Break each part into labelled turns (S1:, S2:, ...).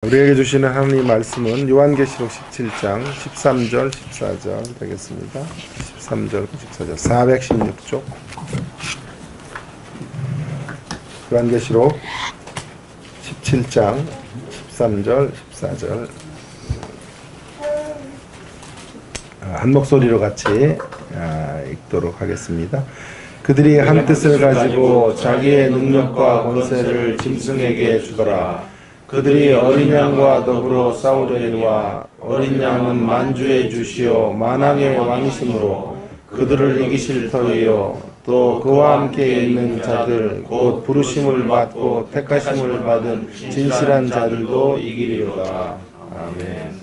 S1: 우리에게 주시는 하나님 말씀은 요한계시록 17장 13절 14절 되겠습니다. 13절 14절 416쪽 요한계시록 17장 13절 14절 한 목소리로 같이 읽도록 하겠습니다. 그들이 한 뜻을 가지고 자기의 능력과 권세를 짐승에게 주더라. 그들이 어린 양과 더불어 싸우려니와 어린 양은 만주의 주시오 만왕의 왕이시므로 그들을 이기실 터이요 또 그와 함께 있는 자들 곧 부르심을 받고 택하심을 받은 진실한 자들도 이기리로다. 아멘.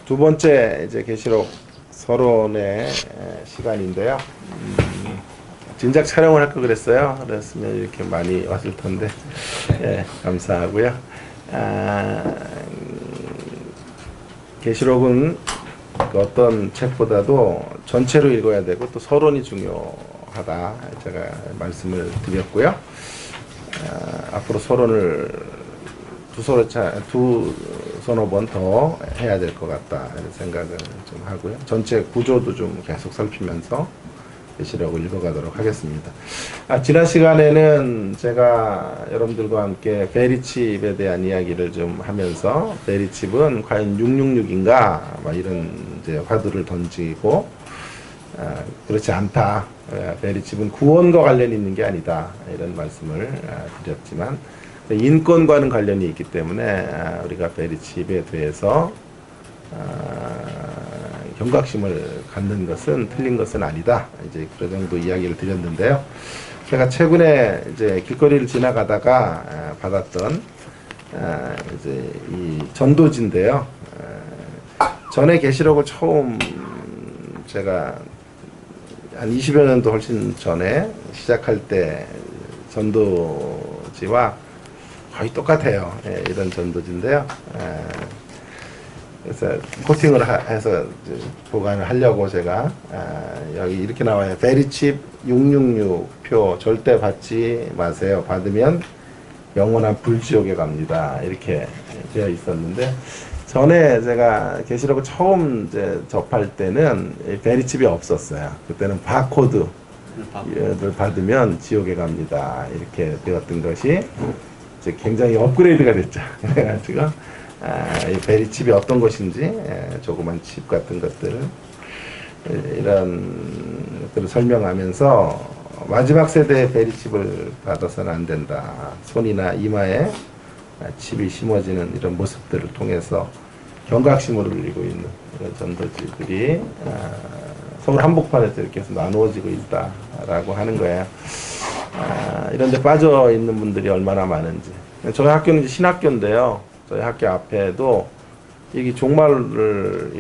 S1: 두 번째 이제 계시록 서론의 시간인데요. 진작 촬영을 할 걸 그랬어요. 그랬으면 이렇게 많이 왔을 텐데, 예, 감사하고요. 계시록은 어떤 책보다도 전체로 읽어야 되고 또 서론이 중요하다. 제가 말씀을 드렸고요. 앞으로 서론을 두서너 번 더 해야 될 것 같다 이런 생각을 좀 하고요. 전체 구조도 좀 계속 살피면서 계시록을 읽어가도록 하겠습니다. 지난 시간에는 제가 여러분들과 함께 베리칩에 대한 이야기를 좀 하면서 베리칩은 과연 666인가 이런 이제 화두를 던지고 그렇지 않다. 베리칩은 구원과 관련이 있는 게 아니다. 이런 말씀을 드렸지만 인권과는 관련이 있기 때문에 우리가 베리칩에 대해서 경각심을 갖는 것은 틀린 것은 아니다. 이제 그런 정도 이야기를 드렸는데요. 제가 최근에 이제 길거리를 지나가다가 받았던 이제 이 전도지인데요. 전에 계시록을 처음 제가 한 20여 년도 훨씬 전에 시작할 때 전도지와 거의 똑같아요. 이런 전도지인데요. 그래서 코팅을 해서 보관을 하려고 제가 여기 이렇게 나와요. 베리칩 666표 절대 받지 마세요. 받으면 영원한 불지옥에 갑니다. 이렇게 되어 있었는데 전에 제가 계시록을 처음 이제 접할 때는 베리칩이 없었어요. 그때는 바코드를 받으면 지옥에 갑니다. 이렇게 되었던 것이 이제 굉장히 업그레이드가 됐죠. 그래가지고 이 베리칩이 어떤 것인지 조그만 칩 같은 것들을 이런 것들을 설명하면서 마지막 세대의 베리칩을 받아서는 안 된다. 손이나 이마에 칩이 심어지는 이런 모습들을 통해서 경각심을 울리고 있는 이런 전도지들이 서울 한복판에서 이렇게 해서 나누어지고 있다라고 하는 거예요. 이런 데 빠져 있는 분들이 얼마나 많은지. 저희 학교는 이제 신학교인데요. 저희 학교 앞에도 이게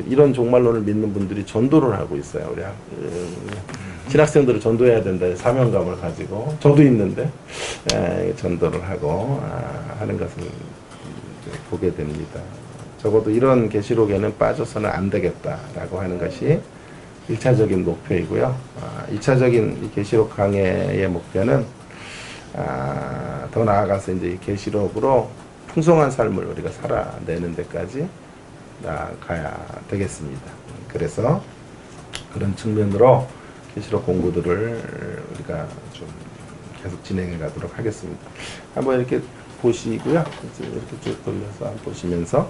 S1: 이런 종말론을 믿는 분들이 전도를 하고 있어요. 우리 신학생들을 전도해야 된다 사명감을 가지고 저도 있는데 전도를 하고 하는 것을 보게 됩니다. 적어도 이런 계시록에는 빠져서는 안 되겠다라고 하는 것이 1차적인 목표이고요. 2차적인 이 계시록 강해의 목표는 더 나아가서 이제 이 계시록으로 풍성한 삶을 우리가 살아내는 데까지 나가야 되겠습니다. 그래서 그런 측면으로 계시록 공부들을 우리가 좀 계속 진행해 가도록 하겠습니다. 한번 이렇게 보시고요. 이렇게 쭉 돌려서 한번 보시면서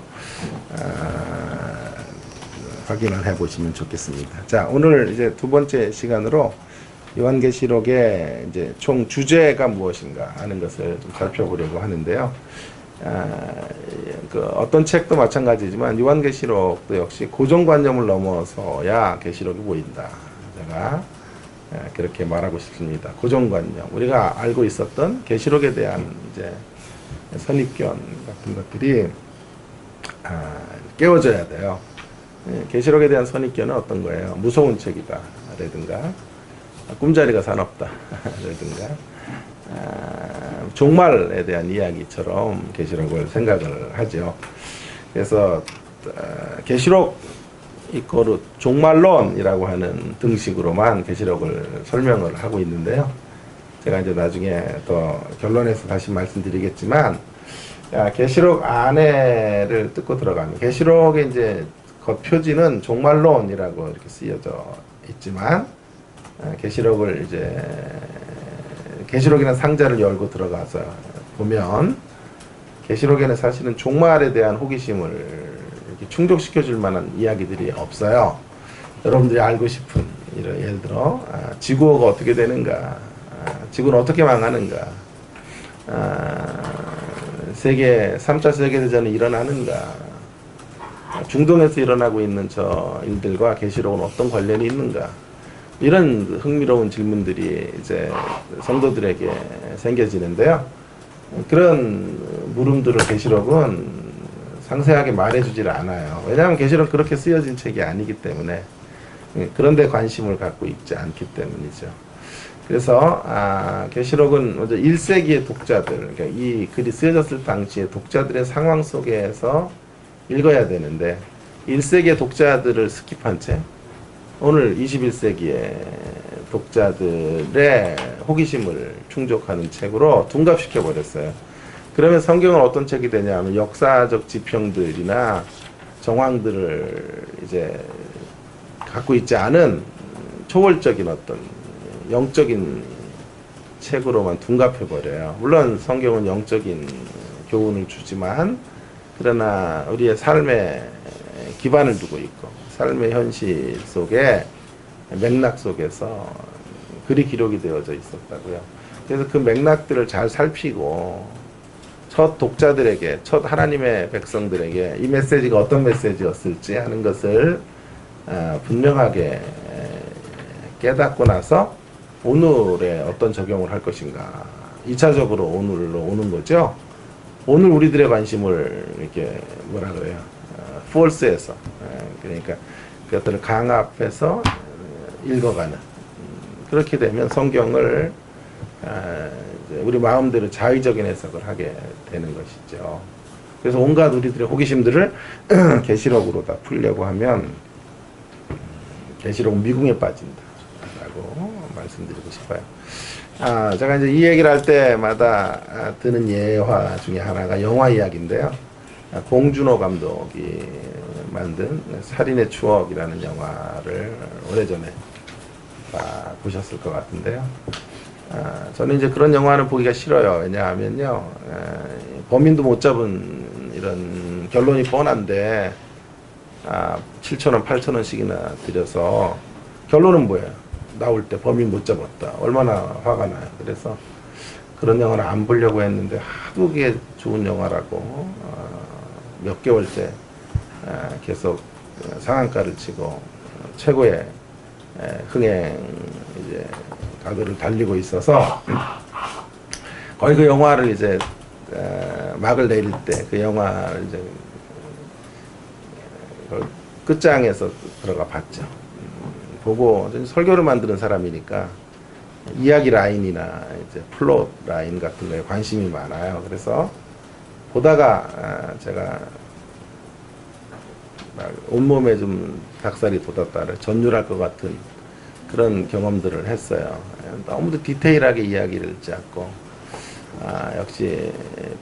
S1: 확인을 해 보시면 좋겠습니다. 자, 오늘 이제 두 번째 시간으로 요한계시록의 이제 총 주제가 무엇인가 하는 것을 좀 살펴보려고 하는데요. 어떤 책도 마찬가지지만 요한계시록도 역시 고정관념을 넘어서야 계시록이 보인다. 제가 그렇게 말하고 싶습니다. 고정관념. 우리가 알고 있었던 계시록에 대한 이제 선입견 같은 것들이 깨워져야 돼요. 계시록에 대한 선입견은 어떤 거예요? 무서운 책이다. 라든가 꿈자리가 사납다. 라든가 종말에 대한 이야기처럼 계시록을 생각을 하죠. 그래서 계시록 이코르 종말론이라고 하는 등식으로만 계시록을 설명을 하고 있는데요. 제가 이제 나중에 더 결론에서 다시 말씀드리겠지만 자, 계시록 안에를 뜯고 들어가면 계시록의 이제 겉표지는 종말론이라고 이렇게 쓰여져 있지만 계시록을 이제 계시록이라는 상자를 열고 들어가서 보면 계시록에는 사실은 종말에 대한 호기심을 이렇게 충족시켜 줄 만한 이야기들이 없어요. 여러분들이 알고 싶은 이런 예를 들어 지구가 어떻게 되는가, 지구는 어떻게 망하는가, 세계 3차 세계대전이 일어나는가, 중동에서 일어나고 있는 저 일들과 계시록은 어떤 관련이 있는가, 이런 흥미로운 질문들이 이제 성도들에게 생겨지는데요. 그런 물음들을 계시록은 상세하게 말해주질 않아요. 왜냐하면 계시록 그렇게 쓰여진 책이 아니기 때문에, 그런데 관심을 갖고 있지 않기 때문이죠. 그래서 계시록은 먼저 1세기의 독자들, 그러니까 이 글이 쓰여졌을 당시의 독자들의 상황 속에서 읽어야 되는데 1세기의 독자들을 스킵한 채 오늘 21세기의 독자들의 호기심을 충족하는 책으로 둔갑시켜 버렸어요. 그러면 성경은 어떤 책이 되냐면 역사적 지평들이나 정황들을 이제 갖고 있지 않은 초월적인 어떤 영적인 책으로만 둔갑해 버려요. 물론 성경은 영적인 교훈을 주지만 그러나 우리의 삶에 기반을 두고 있고 삶의 현실 속에 맥락 속에서 글이 기록이 되어져 있었다고요. 그래서 그 맥락들을 잘 살피고 첫 독자들에게, 첫 하나님의 백성들에게 이 메시지가 어떤 메시지였을지 하는 것을 분명하게 깨닫고 나서 오늘에 어떤 적용을 할 것인가, 2차적으로 오늘로 오는 거죠. 오늘 우리들의 관심을 이렇게 뭐라 그래요, force해서, 그러니까 그것들을 강압해서 읽어가는, 그렇게 되면 성경을 우리 마음대로 자의적인 해석을 하게 되는 것이죠. 그래서 온갖 우리들의 호기심들을 계시록으로 다 풀려고 하면 계시록은 미궁에 빠진다라고 말씀드리고 싶어요. 제가 이제 이 얘기를 할 때마다 드는 예화 중에 하나가 영화 이야기인데요. 봉준호 감독이 만든 살인의 추억이라는 영화를 오래전에 보셨을 것 같은데요. 저는 이제 그런 영화는 보기가 싫어요. 왜냐하면요, 범인도 못 잡은 이런 결론이 뻔한데 7,000원, 8,000원씩이나 들여서 결론은 뭐예요? 나올 때 범인 못 잡았다. 얼마나 화가 나요. 그래서 그런 영화를 안 보려고 했는데 하도 그게 좋은 영화라고 몇 개월째 계속 상한가를 치고 최고의 흥행 이제 가도를 달리고 있어서 거의 그 영화를 이제 막을 내릴 때 그 영화를 이제 끝장에서 들어가 봤죠. 보고 설교를 만드는 사람이니까 이야기 라인이나 이제 플롯 라인 같은 거에 관심이 많아요. 그래서 보다가 제가 온몸에 좀 닭살이 돋았다를 전율할 것 같은 그런 경험들을 했어요. 너무도 디테일하게 이야기를 짰고 역시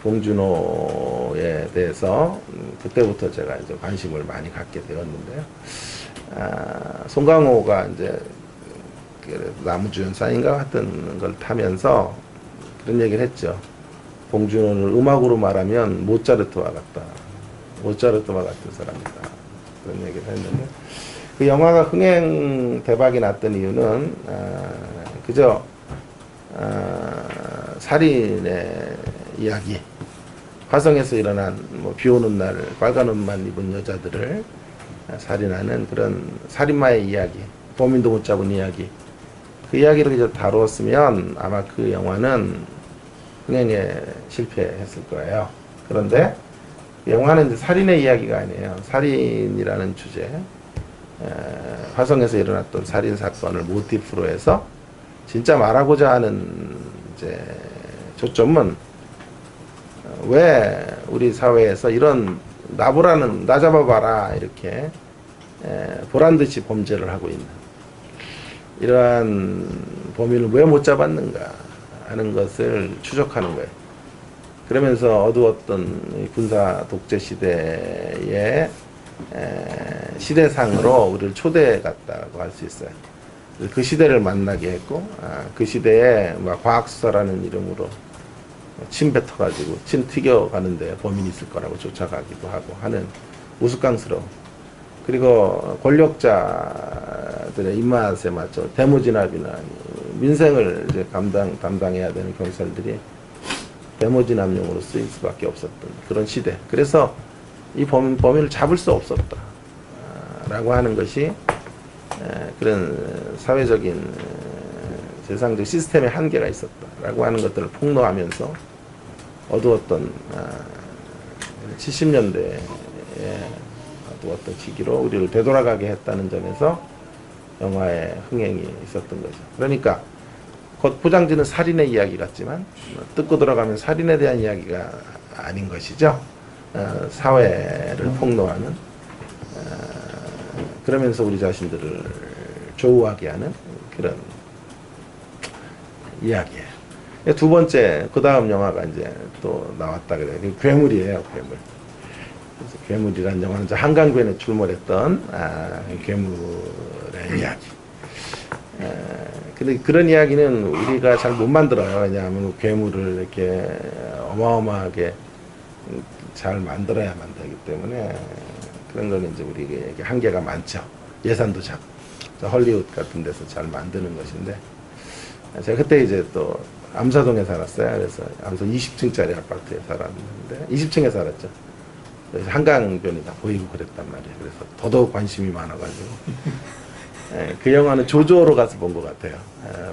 S1: 봉준호에 대해서 그때부터 제가 이제 관심을 많이 갖게 되었는데요. 송강호가 이제 나무주연상인가 같은 걸 타면서 그런 얘기를 했죠. 봉준호는 음악으로 말하면 모차르트와 같다. 모차르트와 같은 사람이다. 그런 얘기를 했는데 그 영화가 흥행 대박이 났던 이유는 그저 살인의 이야기, 화성에서 일어난 비 오는 날 빨간 옷만 입은 여자들을 살인하는 그런 살인마의 이야기, 범인도 못 잡은 이야기, 그 이야기를 이제 다루었으면 아마 그 영화는 흥행에 실패했을 거예요. 그런데 영화는 이제 살인의 이야기가 아니에요. 살인이라는 주제, 화성에서 일어났던 살인 사건을 모티프로 해서 진짜 말하고자 하는 이제 초점은 왜 우리 사회에서 이런 나보라는 나 잡아봐라 이렇게 보란듯이 범죄를 하고 있는 이러한 범인을 왜 못 잡았는가 하는 것을 추적하는 거예요. 그러면서 어두웠던 이 군사 독재 시대의 시대상으로 우리를 초대해갔다고 할 수 있어요. 그 시대를 만나게 했고, 그 시대에 막 과학수사라는 이름으로 침 뱉어가지고 침 튀겨가는데 범인이 있을 거라고 쫓아가기도 하고 하는 우스꽝스러운, 그리고 권력자들의 입맛에 맞춰 대모진압이나 민생을 이제 담당해야 되는 경찰들이 대모진압용으로 쓰일 수밖에 없었던 그런 시대. 그래서 이 범인을 잡을 수 없었다 라고 하는 것이 그런 사회적인 세상적 시스템의 한계가 있었다 라고 하는 것들을 폭로하면서 어두웠던 70년대의 어두웠던 시기로 우리를 되돌아가게 했다는 점에서 영화의 흥행이 있었던 거죠. 그러니까 겉 포장지는 살인의 이야기 같지만 뜯고 들어가면 살인에 대한 이야기가 아닌 것이죠. 사회를 폭로하는, 그러면서 우리 자신들을 조우하게 하는 그런 이야기예요. 두 번째, 그 다음 영화가 이제 또 나왔다 그래요. 괴물이에요, 괴물. 그래서 괴물이라는 영화는 한강변에 출몰했던 괴물의 이야기. 근데 그런 이야기는 우리가 잘 못 만들어요. 왜냐하면 괴물을 이렇게 어마어마하게 잘 만들어야만 되기 때문에 그런 거는 이제 우리에게 한계가 많죠. 예산도 작고 헐리우드 같은 데서 잘 만드는 것인데, 제가 그때 이제 또 암사동에 살았어요. 그래서 암사 20층짜리 아파트에 살았는데 20층에 살았죠. 그래서 한강변이 다 보이고 그랬단 말이에요. 그래서 더더욱 관심이 많아가지고 그 영화는 조조로 가서 본 것 같아요.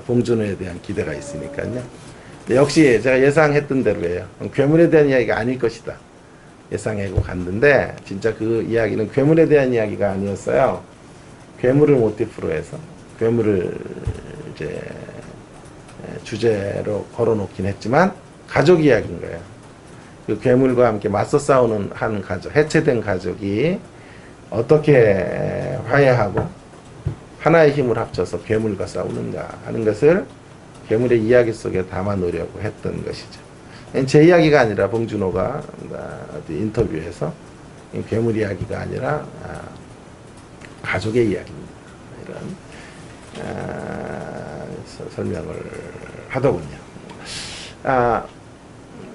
S1: 봉준호에 대한 기대가 있으니까요. 역시 제가 예상했던 대로예요. 괴물에 대한 이야기가 아닐 것이다 예상하고 갔는데, 진짜 그 이야기는 괴물에 대한 이야기가 아니었어요. 괴물을 모티프로 해서 괴물을 이제 주제로 걸어놓긴 했지만 가족 이야기인 거예요. 그 괴물과 함께 맞서 싸우는 한 가족, 해체된 가족이 어떻게 화해하고 하나의 힘을 합쳐서 괴물과 싸우는가 하는 것을 괴물의 이야기 속에 담아놓으려고 했던 것이죠. 제 이야기가 아니라 봉준호가 인터뷰에서 괴물 이야기가 아니라 가족의 이야기입니다, 이런 설명을 하더군요.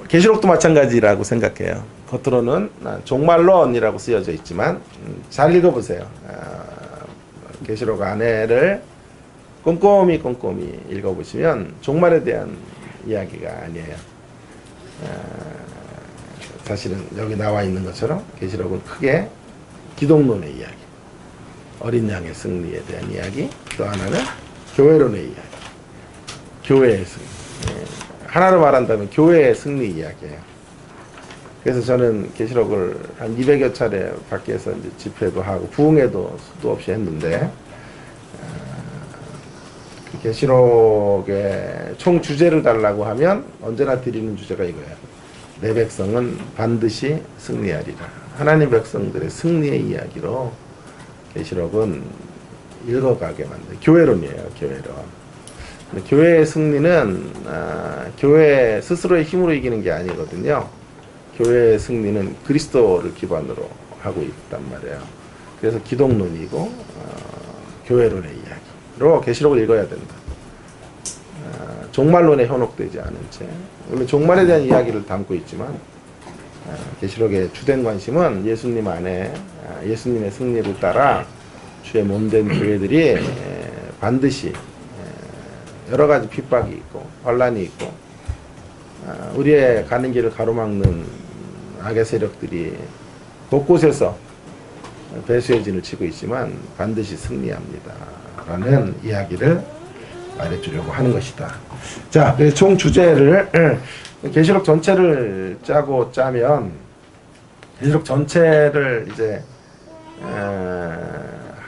S1: 계시록도 마찬가지라고 생각해요. 겉으로는 종말론이라고 쓰여져 있지만 잘 읽어보세요. 계시록 안에를 꼼꼼히 읽어보시면 종말에 대한 이야기가 아니에요. 사실은 여기 나와 있는 것처럼 계시록은 크게 기독론의 이야기, 어린 양의 승리에 대한 이야기, 또 하나는 교회론의 이야기, 교회의 승리. 하나로 말한다면 교회의 승리 이야기예요. 그래서 저는 계시록을 한 200여 차례 밖에서 이제 집회도 하고 부흥회도 수도 없이 했는데, 그 계시록의 총 주제를 달라고 하면 언제나 드리는 주제가 이거예요. 내 백성은 반드시 승리하리라. 하나님 백성들의 승리의 이야기로 계시록은 읽어가게 만든 교회론이에요. 교회론. 교회의 승리는 교회 스스로의 힘으로 이기는 게 아니거든요. 교회의 승리는 그리스도를 기반으로 하고 있단 말이에요. 그래서 기독론이고 교회론의 이야기로 계시록을 읽어야 된다. 종말론에 현혹되지 않은 채, 물론 종말에 대한 이야기를 담고 있지만 계시록의 주된 관심은 예수님 안에 예수님의 승리를 따라 주의 몸된 교회들이 반드시 여러 가지 핍박이 있고 환란이 있고 우리의 가는 길을 가로막는 악의 세력들이 곳곳에서 배수의 진을 치고 있지만 반드시 승리합니다 라는 이야기를 말해주려고 하는 것이다. 자, 총 주제를 계시록 전체를 짜면 계시록 전체를 이제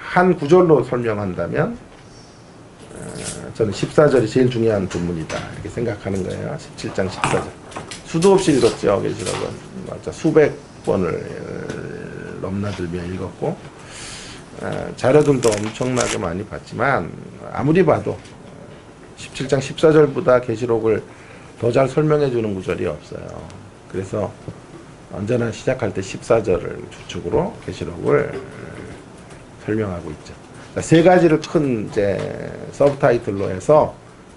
S1: 한 구절로 설명한다면 저는 14절이 제일 중요한 본문이다 이렇게 생각하는 거예요. 17장 14절. 수도 없이 읽었죠. 계시록은 맞아 수백 번을 넘나들며 읽었고 자료들도 엄청나게 많이 봤지만 아무리 봐도 17장 14절보다 계시록을 더 잘 설명해 주는 구절이 없어요. 그래서 언제나 시작할 때 14절을 주축으로 계시록을 설명하고 있죠. 세 가지를 큰 이제 서브타이틀로 해서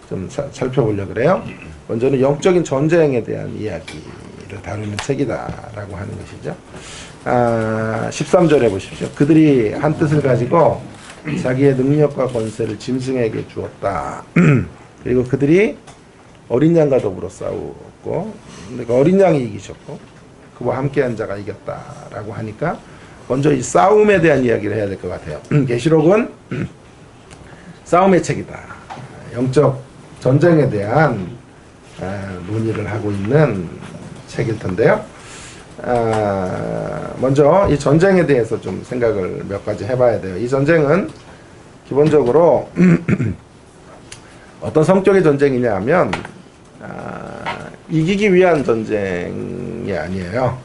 S1: 좀 살펴보려고 그래요. 먼저는 영적인 전쟁에 대한 이야기를 다루는 책이다라고 하는 것이죠. 13절에 보십시오. 그들이 한 뜻을 가지고 자기의 능력과 권세를 짐승에게 주었다. 그리고 그들이 어린 양과 더불어 싸우고, 그러니까 어린 양이 이기셨고 그와 함께한 자가 이겼다라고 하니까 먼저 이 싸움에 대한 이야기를 해야 될 것 같아요. 계시록은 싸움의 책이다. 영적 전쟁에 대한 논의를 하고 있는 책일 텐데요. 먼저 이 전쟁에 대해서 좀 생각을 몇 가지 해봐야 돼요. 이 전쟁은 기본적으로 어떤 성격의 전쟁이냐 하면 이기기 위한 전쟁이 아니에요.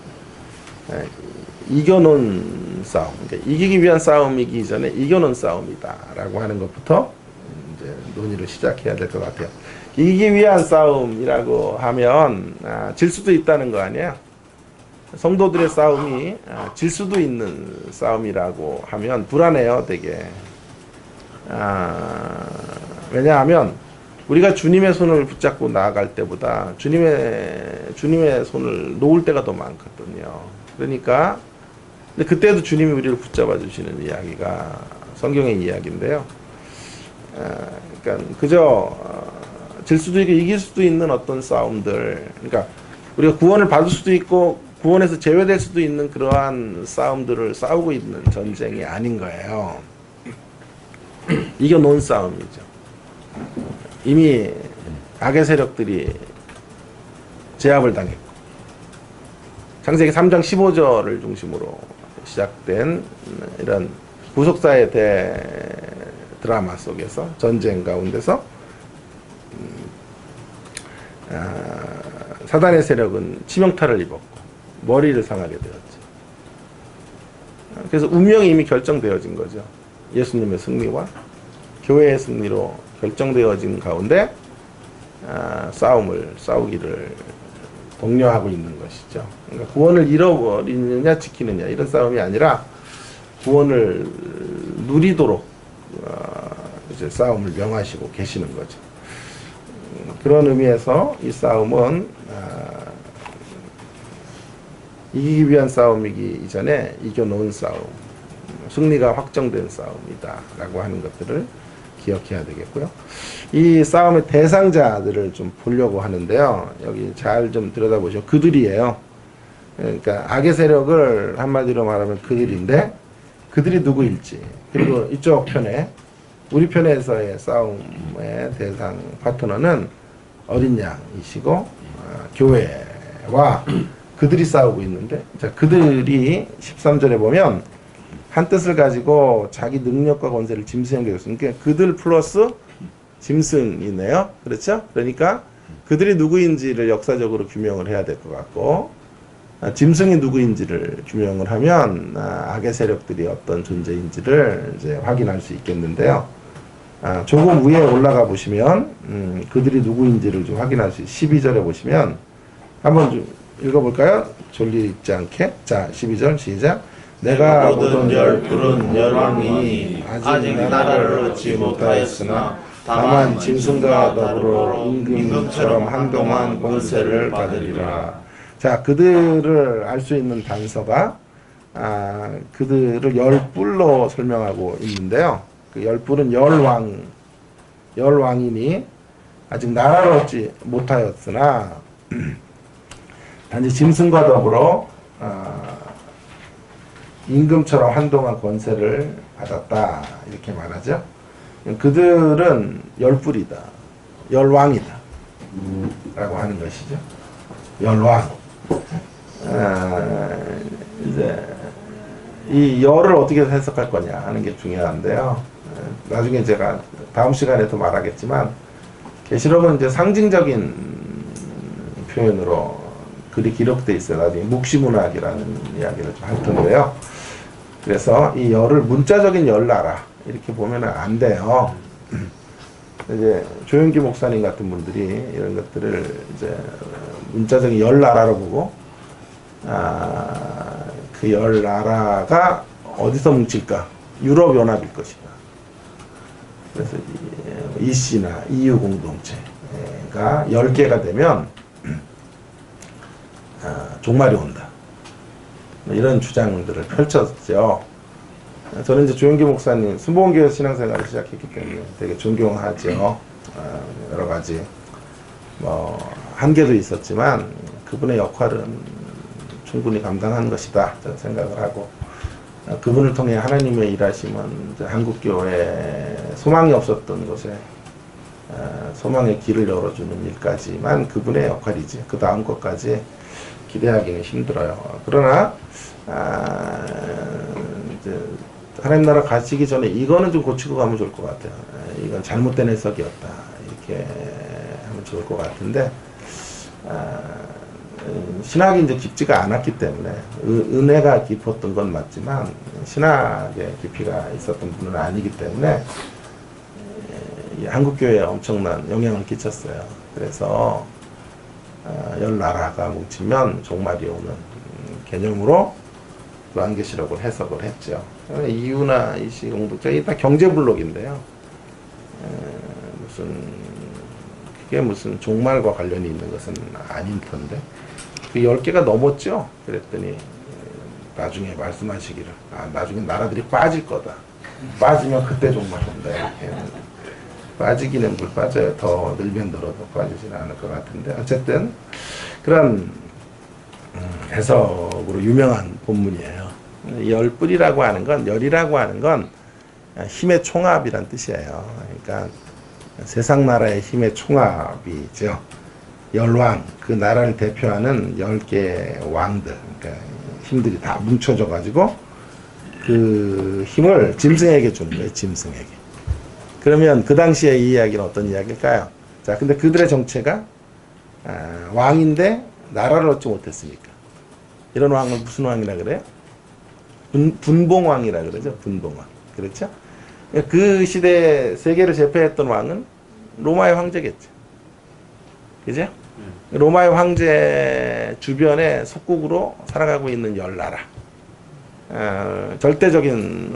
S1: 이겨놓은 싸움. 그러니까 이기기 위한 싸움이기 전에 이겨놓은 싸움이다라고 하는 것부터 이제 논의를 시작해야 될 것 같아요. 이기기 위한 싸움이라고 하면 질 수도 있다는 거 아니에요. 성도들의 싸움이 질 수도 있는 싸움이라고 하면 불안해요, 되게. 왜냐하면 우리가 주님의 손을 붙잡고 나아갈 때보다 주님의 손을 놓을 때가 더 많거든요. 그러니까 근데 그때도 주님이 우리를 붙잡아 주시는 이야기가 성경의 이야기인데요. 그러니까 그저 질 수도 있고 이길 수도 있는 어떤 싸움들, 그러니까 우리가 구원을 받을 수도 있고 구원에서 제외될 수도 있는 그러한 싸움들을 싸우고 있는 전쟁이 아닌 거예요. 이겨놓은 싸움이죠. 이미 악의 세력들이 제압을 당했고, 창세기 3장 15절을 중심으로 시작된 이런 구속사의 드라마 속에서 전쟁 가운데서 사단의 세력은 치명타를 입었고 머리를 상하게 되었죠. 그래서 운명이 이미 결정되어진 거죠. 예수님의 승리와 교회의 승리로 결정되어진 가운데 싸우기를 독려하고 있는 것이죠. 그러니까 구원을 잃어버리느냐 지키느냐 이런 싸움이 아니라 구원을 누리도록 이제 싸움을 명하시고 계시는 거죠. 그런 의미에서 이 싸움은 이기기 위한 싸움이기 이전에 이겨놓은 싸움, 승리가 확정된 싸움이다 라고 하는 것들을 기억해야 되겠고요. 이 싸움의 대상자들을 좀 보려고 하는데요. 여기 잘 좀 들여다보시죠. 그들이에요. 그러니까 악의 세력을 한마디로 말하면 그들인데 그들이 누구일지, 그리고 이쪽 편에 우리 편에서의 싸움의 대상 파트너는 어린 양이시고 교회와 그들이 싸우고 있는데, 자, 그들이 13절에 보면 한 뜻을 가지고 자기 능력과 권세를 짐승에게 줬으니까 그러니까 그들 플러스 짐승이네요. 그렇죠? 그러니까 그들이 누구인지를 역사적으로 규명을 해야 될 것 같고, 짐승이 누구인지를 규명을 하면 악의 세력들이 어떤 존재인지를 이제 확인할 수 있겠는데요. 조금 위에 올라가 보시면 그들이 누구인지를 좀 확인할 수 있어요. 12절에 보시면 한번 좀 읽어볼까요? 졸리 있지 않게. 자, 12절 시작. 내가 모든 푸른 열왕이 아직 나라를 얻지 못하였으나 다만 짐승과 더불어 임금처럼 한동안 권세를 받으리라. 자, 그들을 알 수 있는 단서가 그들을 열뿔로 설명하고 있는데요. 그 열뿔은 열왕이니 아직 나라를 얻지 못하였으나 단지 짐승과 더불어 임금처럼 한동안 권세를 받았다 이렇게 말하죠. 그들은 열뿔이다, 열왕이다 라고 하는 것이죠. 열왕. 이제 이 열을 어떻게 해석할 거냐 하는 게 중요한데요. 나중에 제가 다음 시간에 더 말하겠지만 계시록은 이제 상징적인 표현으로 글이 기록되어 있어요. 나중에 묵시문학이라는 이야기를 좀 할 텐데요. 그래서 이 열을 문자적인 열나라 이렇게 보면 안 돼요. 이제 조영기 목사님 같은 분들이 이런 것들을 이제 문자적인 열 나라로 보고, 그 열 나라가 어디서 뭉칠까? 유럽 연합일 것이다. 그래서 EC나 EU 공동체가 10개가 되면 종말이 온다. 이런 주장들을 펼쳤죠. 저는 이제 조영기 목사님 순복음교회 신앙생활을 시작했기 때문에 되게 존경하죠. 여러 가지 뭐 한계도 있었지만 그분의 역할은 충분히 감당한 것이다 저는 생각을 하고, 그분을 통해 하나님의 일하심은 한국교회에 소망이 없었던 곳에 소망의 길을 열어주는 일까지만 그분의 역할이지 그 다음 것까지 기대하기는 힘들어요. 그러나 이제 하나님 나라 가시기 전에 이거는 좀 고치고 가면 좋을 것 같아요. 이건 잘못된 해석이었다 이렇게 하면 좋을 것 같은데, 신학이 이제 깊지가 않았기 때문에 은혜가 깊었던 건 맞지만 신학의 깊이가 있었던 분은 아니기 때문에 한국 교회에 엄청난 영향을 끼쳤어요. 그래서 열 나라가 뭉치면 종말이 오는 개념으로 요한계시록을 해석을 했죠. EU나 EC 공동체 이게 다 경제 블록인데요. 그게 무슨 종말과 관련이 있는 것은 아닌 텐데. 그 10개가 넘었죠. 그랬더니 나중에 말씀하시기를 나중에 나라들이 빠질 거다. 빠지면 그때 종말 온다. 이렇게 빠지기는 물 빠져요. 더 늘면 늘어도 빠지지는 않을 것 같은데 어쨌든 그런 해석으로 유명한 본문이에요. 열뿔이라고 하는 건, 열이라고 하는 건 힘의 총합이란 뜻이에요. 그러니까 세상 나라의 힘의 총합이죠. 열왕, 그 나라를 대표하는 10개 왕들, 그러니까 힘들이 다 뭉쳐져 가지고 그 힘을 짐승에게 주는 거예요. 짐승에게. 그러면 그 당시에 이 이야기는 어떤 이야기일까요? 자, 근데 그들의 정체가 왕인데 나라를 얻지 못했으니까. 이런 왕을 무슨 왕이라 그래요? 분봉왕이라 그러죠. 분봉왕. 그렇죠? 그 시대에 세계를 제패했던 왕은 로마의 황제겠죠. 그죠? 로마의 황제 주변에 속국으로 살아가고 있는 열 나라. 절대적인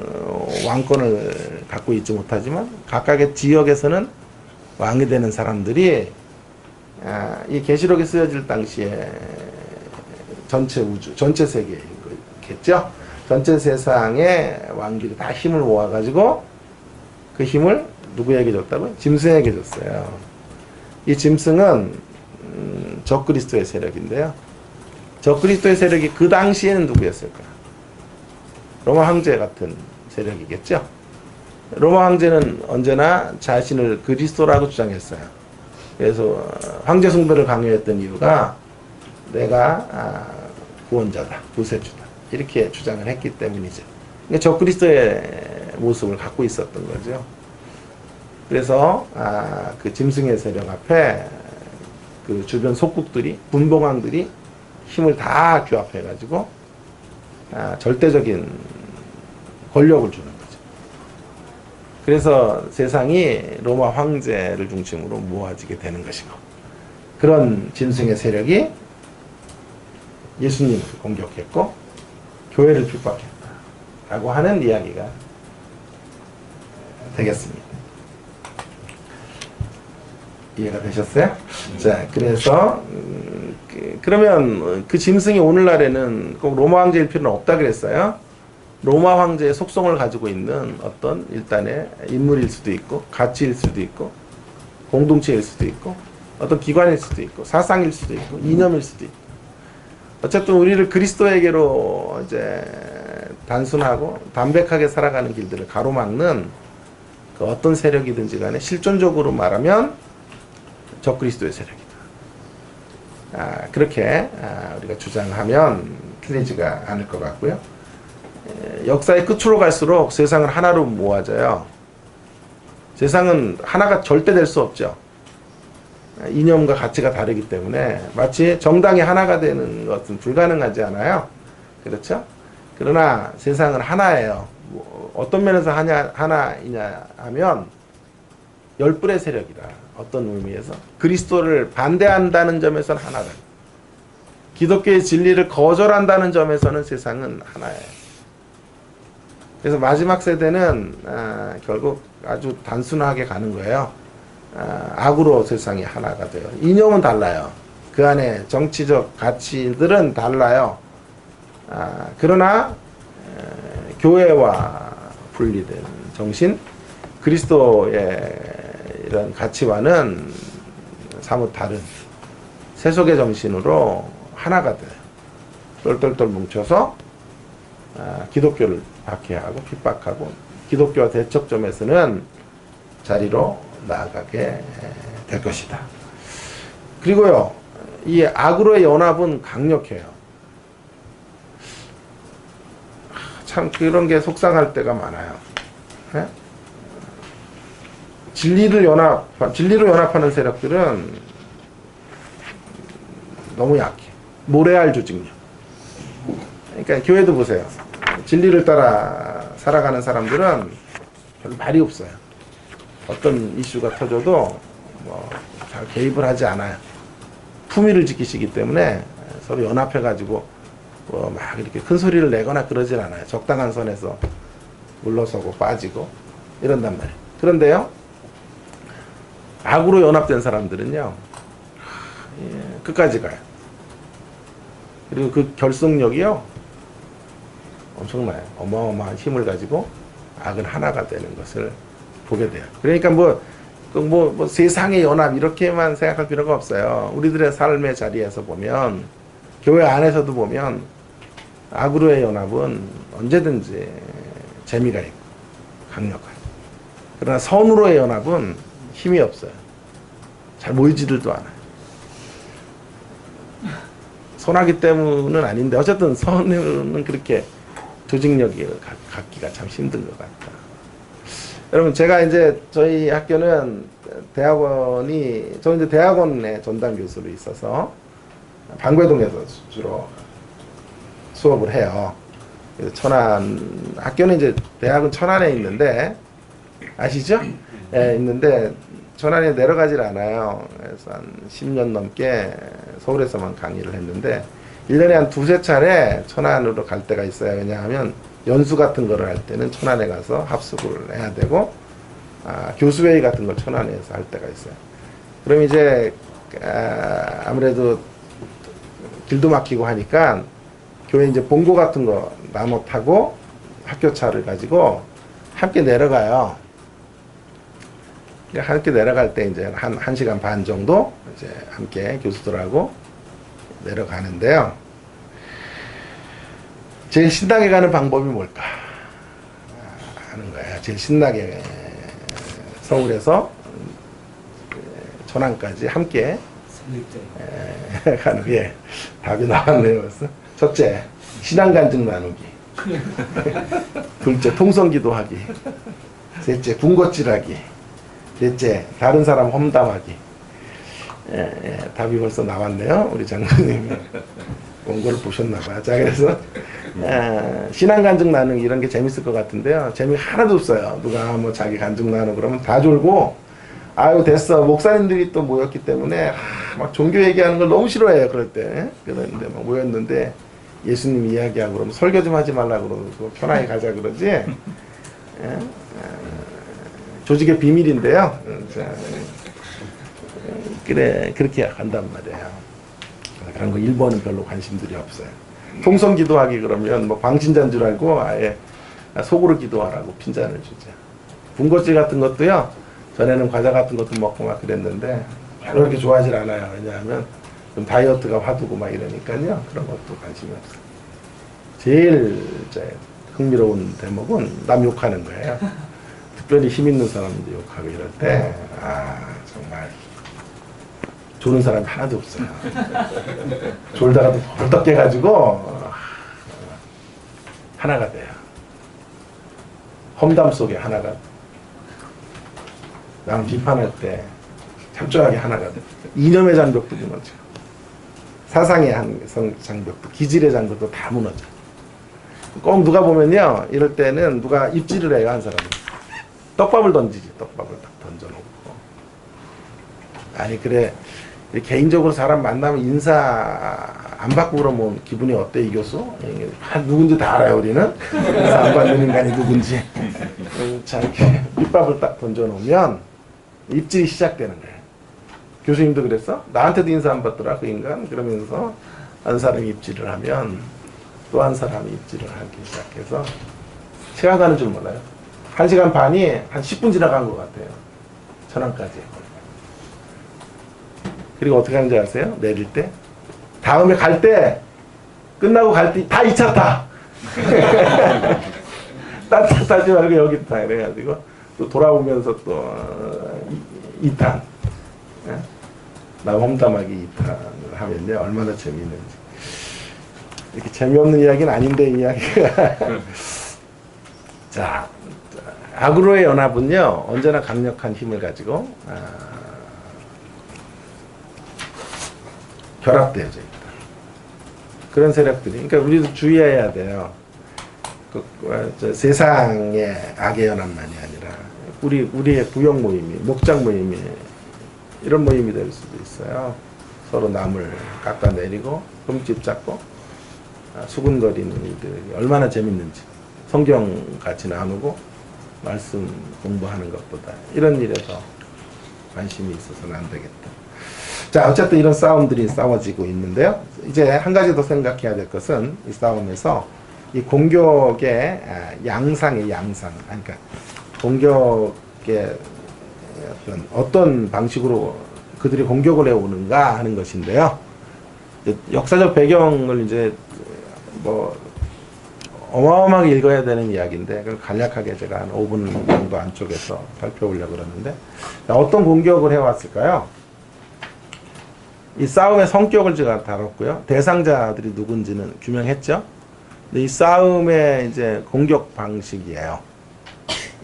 S1: 왕권을 갖고 있지 못하지만 각각의 지역에서는 왕이 되는 사람들이 이 계시록에 쓰여질 당시에 전체 우주, 전체 세계겠죠. 전체 세상의 왕들이 다 힘을 모아가지고 그 힘을 누구에게 줬다고요? 짐승에게 줬어요. 이 짐승은 적그리스도의 세력인데요. 적그리스도의 세력이 그 당시에는 누구였을까? 로마 황제 같은 세력이겠죠. 로마 황제는 언제나 자신을 그리스도라고 주장했어요. 그래서 황제 숭배를 강요했던 이유가 내가 구원자다, 구세주다 이렇게 주장을 했기 때문이죠. 그러니까 적그리스도의 모습을 갖고 있었던 거죠. 그래서 그 짐승의 세력 앞에 그 주변 속국들이, 분봉왕들이 힘을 다 규합해가지고 절대적인 권력을 주는 거죠. 그래서 세상이 로마 황제를 중심으로 모아지게 되는 것이고, 그런 짐승의 세력이 예수님을 공격했고 교회를 핍박했다라고 하는 이야기가 되겠습니다. 이해가 되셨어요? 자, 그래서 그러면 그 짐승이 오늘날에는 꼭 로마 황제일 필요는 없다 그랬어요. 로마 황제의 속성을 가지고 있는 어떤 일단의 인물일 수도 있고, 가치일 수도 있고, 공동체일 수도 있고, 어떤 기관일 수도 있고, 사상일 수도 있고, 이념일 수도 있고. 어쨌든 우리를 그리스도에게로 이제 단순하고 담백하게 살아가는 길들을 가로막는 그 어떤 세력이든지 간에 실존적으로 말하면 적그리스도의 세력이다. 그렇게 우리가 주장하면 틀리지가 않을 것 같고요. 역사의 끝으로 갈수록 세상은 하나로 모아져요. 세상은 하나가 절대 될 수 없죠. 이념과 가치가 다르기 때문에 마치 정당이 하나가 되는 것은 불가능하지 않아요. 그렇죠? 그러나 세상은 하나예요. 어떤 면에서 하나이냐 하면 열불의 세력이다. 어떤 의미에서 그리스도를 반대한다는 점에서는 하나다. 기독교의 진리를 거절한다는 점에서는 세상은 하나예요. 그래서 마지막 세대는 결국 아주 단순하게 가는 거예요. 악으로 세상이 하나가 돼요. 이념은 달라요. 그 안에 정치적 가치들은 달라요. 그러나 교회와 분리된 정신, 그리스도의 이런 가치와는 사뭇 다른 세속의 정신으로 하나가 돼요. 똘똘똘 뭉쳐서 기독교를 박해하고 핍박하고 기독교와 대척점에서는 자리로 나아가게 될 것이다. 그리고요, 이 악으로의 연합은 강력해요. 참 그런 게 속상할 때가 많아요. 네? 진리로 연합하는 세력들은 너무 약해. 모래알 조직력. 그러니까 교회도 보세요. 진리를 따라 살아가는 사람들은 별 말이 없어요. 어떤 이슈가 터져도 잘 개입을 하지 않아요. 품위를 지키시기 때문에 서로 연합해가지고 막 이렇게 큰 소리를 내거나 그러질 않아요. 적당한 선에서 물러서고 빠지고 이런단 말이에요. 그런데요, 악으로 연합된 사람들은요, 끝까지 가요. 그리고 그 결속력이요, 엄청나요. 어마어마한 힘을 가지고 악은 하나가 되는 것을 보게 돼요. 그러니까 세상의 연합 이렇게만 생각할 필요가 없어요. 우리들의 삶의 자리에서 보면, 교회 안에서도 보면 악으로의 연합은 언제든지 재미가 있고 강력하죠. 그러나 선으로의 연합은 힘이 없어요. 잘 모이지들도 않아요. 선하기 때문은 아닌데 어쨌든 선은 그렇게 조직력이 갖기가 참 힘든 것 같다. 여러분, 제가 이제 저희 학교는 저 이제 대학원의 전담 교수로 있어서 방배동에서 주로 수업을 해요. 그래서 학교는 이제 대학은 천안에 있는데, 아시죠? 예, 있는데 천안에 내려가질 않아요. 그래서 한 10년 넘게 서울에서만 강의를 했는데 1년에 한 두세 차례 천안으로 갈 때가 있어요. 왜냐하면 연수 같은 거를 할 때는 천안에 가서 합숙을 해야 되고, 교수회의 같은 걸 천안에서 할 때가 있어요. 그럼 이제 아무래도 길도 막히고 하니까 교회 이제 봉고 같은 거 나눠 타고 학교차를 가지고 함께 내려가요. 함께 내려갈 때 이제 한 1시간 반 정도 이제 함께 교수들하고 내려가는데요. 제일 신나게 가는 방법이 뭘까 하는 거예요. 제일 신나게 서울에서 천안까지 함께 가는 게 답이 나왔네요. 벌써. 첫째, 신앙 간증 나누기. 둘째, 통성기도 하기. 셋째, 군것질하기. 넷째, 다른 사람 험담하기. 답이 벌써 나왔네요. 우리 장로님이 원고를 보셨나봐요. 자, 그래서 신앙 간증 나누기 이런 게 재밌을 것 같은데요. 재미 하나도 없어요. 누가 자기 간증 나누고 그러면 다 졸고, 아유 됐어. 목사님들이 또 모였기 때문에 막 종교 얘기하는 걸 너무 싫어해요. 그럴 때. 그런데 막 모였는데 예수님 이야기하고 그러면 설교 좀 하지 말라고 그러고 편하게 가자 그러지. 조직의 비밀인데요. 그래, 그렇게 간단 말이에요. 그런 거 1번은 별로 관심들이 없어요. 통성 기도하기 그러면 광신자인 줄 알고 아예 속으로 기도하라고 핀잔을 주죠. 군것질 같은 것도요, 전에는 과자 같은 것도 먹고 막 그랬는데 별로 그렇게 좋아하질 않아요. 왜냐하면 좀 다이어트가 화두고 막 이러니까요. 그런 것도 관심이 없어요. 제일 흥미로운 대목은 남 욕하는 거예요. 특별히 힘 있는 사람들 욕하고 이럴 때, 정말 조는 사람이 하나도 없어요. 졸다가도 벌떡 깨가지고 하나가 돼요. 험담 속에 하나가, 남 비판할 때 철저하게 하나가 돼요. 이념의 장벽도 무너져. 사상의 장벽도, 기질의 장벽도 다 무너져. 꼭 누가 보면요, 이럴 때는 누가 입질을 해요, 한 사람은. 떡밥을 던지지. 떡밥을 딱 던져놓고 아니 그래 개인적으로 사람 만나면 인사 안 받고 그러면 기분이 어때 이 교수? 누군지 다 알아요 우리는. 인사 안 받는 인간이 누군지. 자 이렇게 밑밥을 딱 던져놓으면 입질이 시작되는 거예요. 교수님도 그랬어? 나한테도 인사 안 받더라 그 인간. 그러면서 한 사람이 입질을 하면 또 한 사람이 입질을 하기 시작해서 시간 가는 줄 몰라요. 1시간 반이 한 10분 지나간 것 같아요. 천안까지. 그리고 어떻게 하는지 아세요? 내릴 때 다음에 갈 때 끝나고 갈 때 다 2차 타. 딴 차 타지 말고 여기 타. 그래가지고 또 돌아오면서 또 2탄. 나 험담하기 2탄을 하면요 얼마나 재미있는지. 이렇게 재미없는 이야기는 아닌데 이야기가. 자, 아그로의 연합은요 언제나 강력한 힘을 가지고 결합되어져 있다. 그런 세력들이. 그러니까 우리도 주의해야 돼요. 세상의 악의 연합만이 아니라 우리의 구역 모임이, 목장 모임이 이런 모임이 될 수도 있어요. 서로 남을 깎아내리고 흠집 잡고 수군거리는 일들이 얼마나 재밌는지 성경 같이 나누고 말씀 공부하는 것보다 이런 일에 더 관심이 있어서는 안 되겠다. 자, 어쨌든 이런 싸움들이 싸워지고 있는데요. 이제 한 가지 더 생각해야 될 것은 이 싸움에서 이 공격의 양상의 양상, 그러니까 공격의 어떤 방식으로 그들이 공격을 해오는가 하는 것인데요. 역사적 배경을 이제 뭐 어마어마하게 읽어야 되는 이야기인데 그걸 간략하게 제가 한 5분 정도 안쪽에서 살펴보려고 그러는데 어떤 공격을 해왔을까요? 이 싸움의 성격을 제가 다뤘고요. 대상자들이 누군지는 규명했죠. 근데 이 싸움의 이제 공격 방식이에요.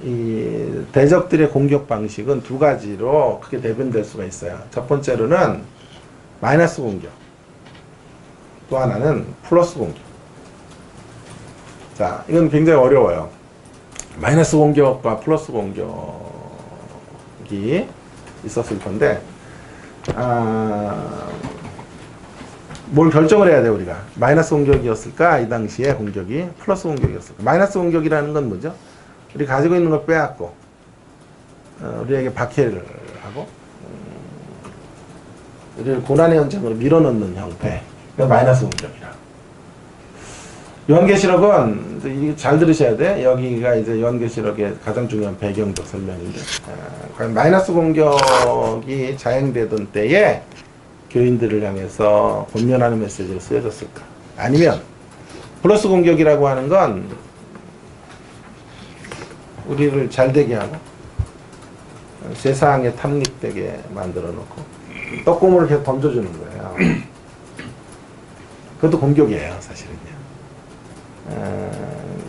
S1: 이 대적들의 공격 방식은 두 가지로 크게 대변될 수가 있어요. 첫 번째로는 마이너스 공격, 또 하나는 플러스 공격. 자, 이건 굉장히 어려워요. 마이너스 공격과 플러스 공격이 있었을 건데, 뭘 결정을 해야 돼요, 우리가. 마이너스 공격이었을까? 이 당시에 공격이 플러스 공격이었을까? 마이너스 공격이라는 건 뭐죠? 우리 가지고 있는 걸 빼앗고, 우리에게 박해를 하고, 우리를 고난의 현장으로 밀어넣는 형태. 그러니까 마이너스 공격이라. 요한계시록은 이게 잘 들으셔야 돼. 여기가 이제 요한계시록의 가장 중요한 배경적 설명인데, 과연 마이너스 공격이 자행되던 때에 교인들을 향해서 권면하는 메시지를 쓰여졌을까? 아니면 플러스 공격이라고 하는 건 우리를 잘되게 하고 세상에 탐닉되게 만들어 놓고 떡고물을 계속 던져주는 거예요. 그것도 공격이에요, 사실은요.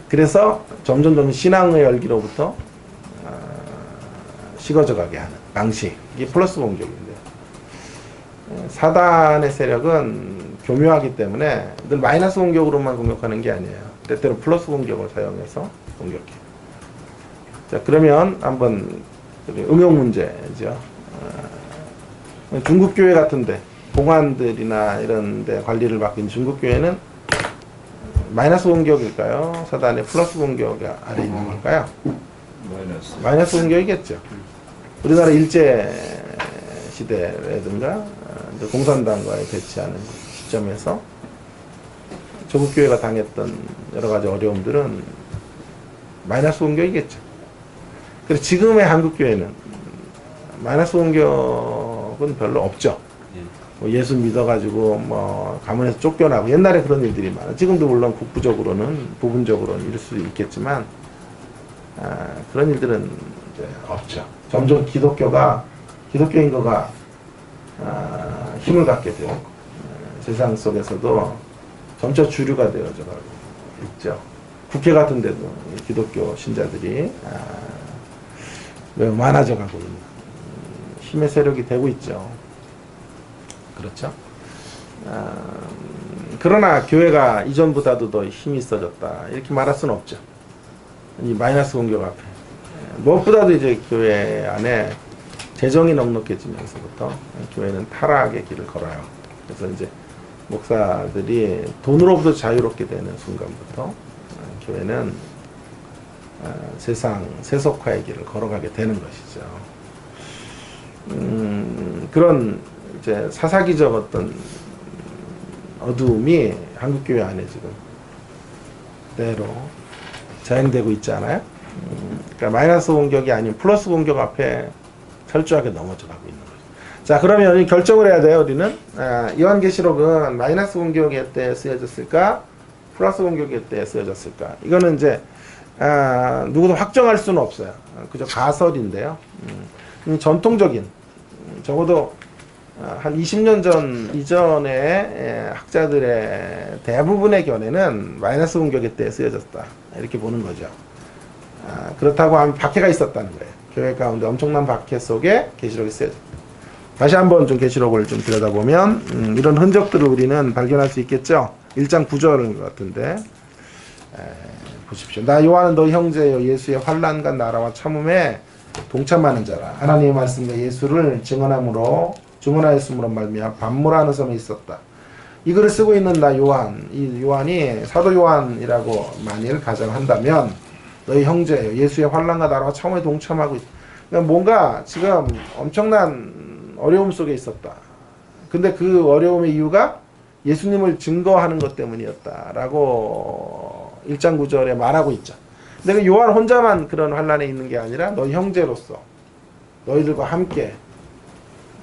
S1: 그래서 점점 신앙의 열기로부터 식어져 가게 하는 방식, 이게 플러스 공격인데요. 사단의 세력은 교묘하기 때문에 늘 마이너스 공격으로만 공격하는 게 아니에요. 때때로 플러스 공격을 사용해서 공격해요. 자, 그러면 한번 응용 문제죠. 중국 교회 같은데 공안들이나 이런 데 관리를 맡고 있는 중국 교회는 마이너스 공격일까요? 사단의 플러스 공격 아래 있는 걸까요? 마이너스 공격이겠죠. 우리나라 일제 시대라든가 공산당과의 대치하는 시점에서 조국 교회가 당했던 여러 가지 어려움들은 마이너스 공격이겠죠. 그래서 지금의 한국 교회는 마이너스 공격은 별로 없죠. 뭐 예수 믿어가지고 뭐 가문에서 쫓겨나고 옛날에 그런 일들이 많아. 지금도 물론 국부적으로는 부분적으로는 이럴 수도 있겠지만 그런 일들은 이제 없죠. 점점 기독교인 거가 힘을 갖게 되고 세상 속에서도 점차 주류가 되어져 가고 있죠. 국회 같은 데도 기독교 신자들이 매우 많아져 가고 있는 힘의 세력이 되고 있죠. 그렇죠. 그러나 교회가 이전보다도 더 힘이 있어졌다 이렇게 말할 수는 없죠. 이 마이너스 공격 앞에 무엇보다도 이제 교회 안에 재정이 넉넉해지면서부터 교회는 타락의 길을 걸어요. 그래서 이제 목사들이 돈으로부터 자유롭게 되는 순간부터 교회는 세상 세속화의 길을 걸어가게 되는 것이죠. 그런 이제 사사기적 어떤 어두움이 한국교회 안에 지금 그대로 자행되고 있지 않아요? 그러니까 마이너스 공격이 아닌 플러스 공격 앞에 철저하게 넘어져 가고 있는 거죠. 자, 그러면 결정을 해야 돼요. 우리는 요한계시록은 마이너스 공격의 때에 쓰여졌을까, 플러스 공격의 때에 쓰여졌을까? 이거는 이제 누구도 확정할 수는 없어요. 그저 가설인데요. 전통적인, 적어도 한 20년 전 이전의 학자들의 대부분의 견해는 마이너스 공격의 때에 쓰여졌다, 이렇게 보는 거죠. 그렇다고 하면 박해가 있었다는 거예요. 교회 가운데 엄청난 박해 속에 계시록이 쓰여졌다. 다시 한번 좀 계시록을 좀 들여다보면 이런 흔적들을 우리는 발견할 수 있겠죠. 1장 9절 같은데 보십시오. 나 요한은 너희 형제여 예수의 환난과 나라와 참음에 동참하는 자라. 하나님의 말씀과 예수를 증언하였으므로 말미암아 반모라는 섬에 있었다. 이 글을 쓰고 있는 나 요한, 이 요한이 사도 요한이라고 만일 가정한다면 너희 형제여 예수의 환난과 나라와 참음에 동참하고 있다. 그러니까 뭔가 지금 엄청난 어려움 속에 있었다. 근데 그 어려움의 이유가 예수님을 증거하는 것 때문이었다라고 1장 9절에 말하고 있죠. 근데 그 요한 혼자만 그런 환난에 있는 게 아니라 너희 형제로서 너희들과 함께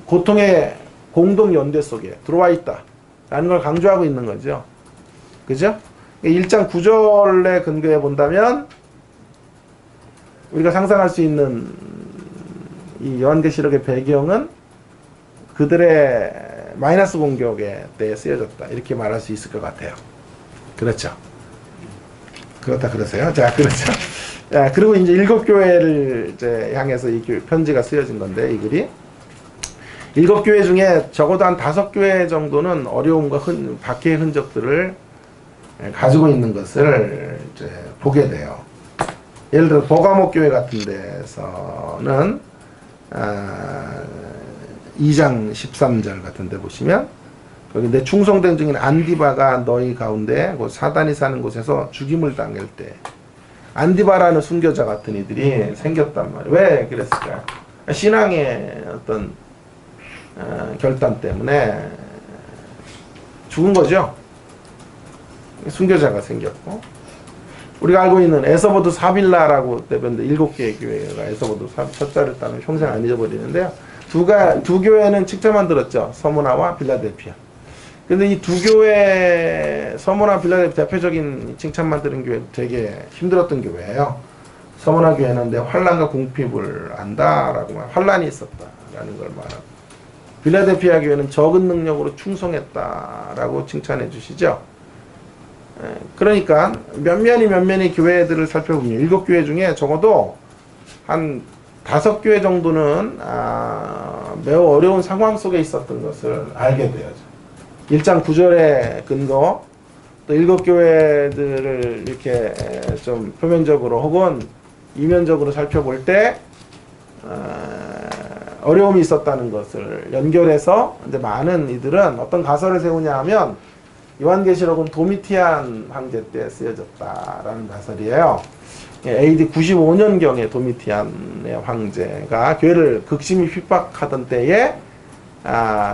S1: 고통의 공동 연대 속에 들어와 있다라는 걸 강조하고 있는 거죠. 그죠? 1장 9절에 근거해 본다면 우리가 상상할 수 있는 이 요한계시록의 배경은 그들의 마이너스 공격에 대해 쓰여졌다, 이렇게 말할 수 있을 것 같아요. 그렇죠? 그렇다 그러세요? 자, 그렇죠. 자, 그리고 이제 7교회를 이제 향해서 이 편지가 쓰여진 건데, 이 글이 7교회 중에 적어도 한 5교회 정도는 어려움과 박해의 흔적들을 가지고 있는 것을 이제 보게 돼요. 예를 들어 버가모 교회 같은 데서는 2장 13절 같은 데 보시면 거기 내 충성된 중인 안디바가 너희 가운데 사단이 사는 곳에서 죽임을 당할 때 안디바라는 순교자 같은 이들이 생겼단 말이에요. 왜 그랬을까요? 신앙의 어떤 결단 때문에 죽은 거죠. 순교자가 생겼고, 우리가 알고 있는 에서보드 사빌라라고 대변돼 7개의 교회가 에서보드 첫자를 따면 평생 안 잊어버리는데요. 두 교회는 칭찬만 들었죠. 서문화와 빌라델피아. 근데 이 두 교회, 서문화, 빌라델피아 대표적인 칭찬만 들은 교회 되게 힘들었던 교회예요. 서문화 교회는 내 환난과 궁핍을 안다라고 말, 환난이 있었다라는 걸 말하고, 빌라델피아 교회는 적은 능력으로 충성했다라고 칭찬해 주시죠. 그러니까 면면이 교회들을 살펴보면 7교회 중에 적어도 한 5교회 정도는 매우 어려운 상황 속에 있었던 것을 알게 되어죠. 1장 9절의 근거, 또 7교회들을 이렇게 좀 표면적으로 혹은 이면적으로 살펴볼 때 어려움이 있었다는 것을 연결해서 이제 많은 이들은 어떤 가설을 세우냐 하면 요한계시록은 도미티안 황제 때 쓰여졌다라는 가설이에요. AD 95년경에 도미티안의 황제가 교회를 극심히 핍박하던 때에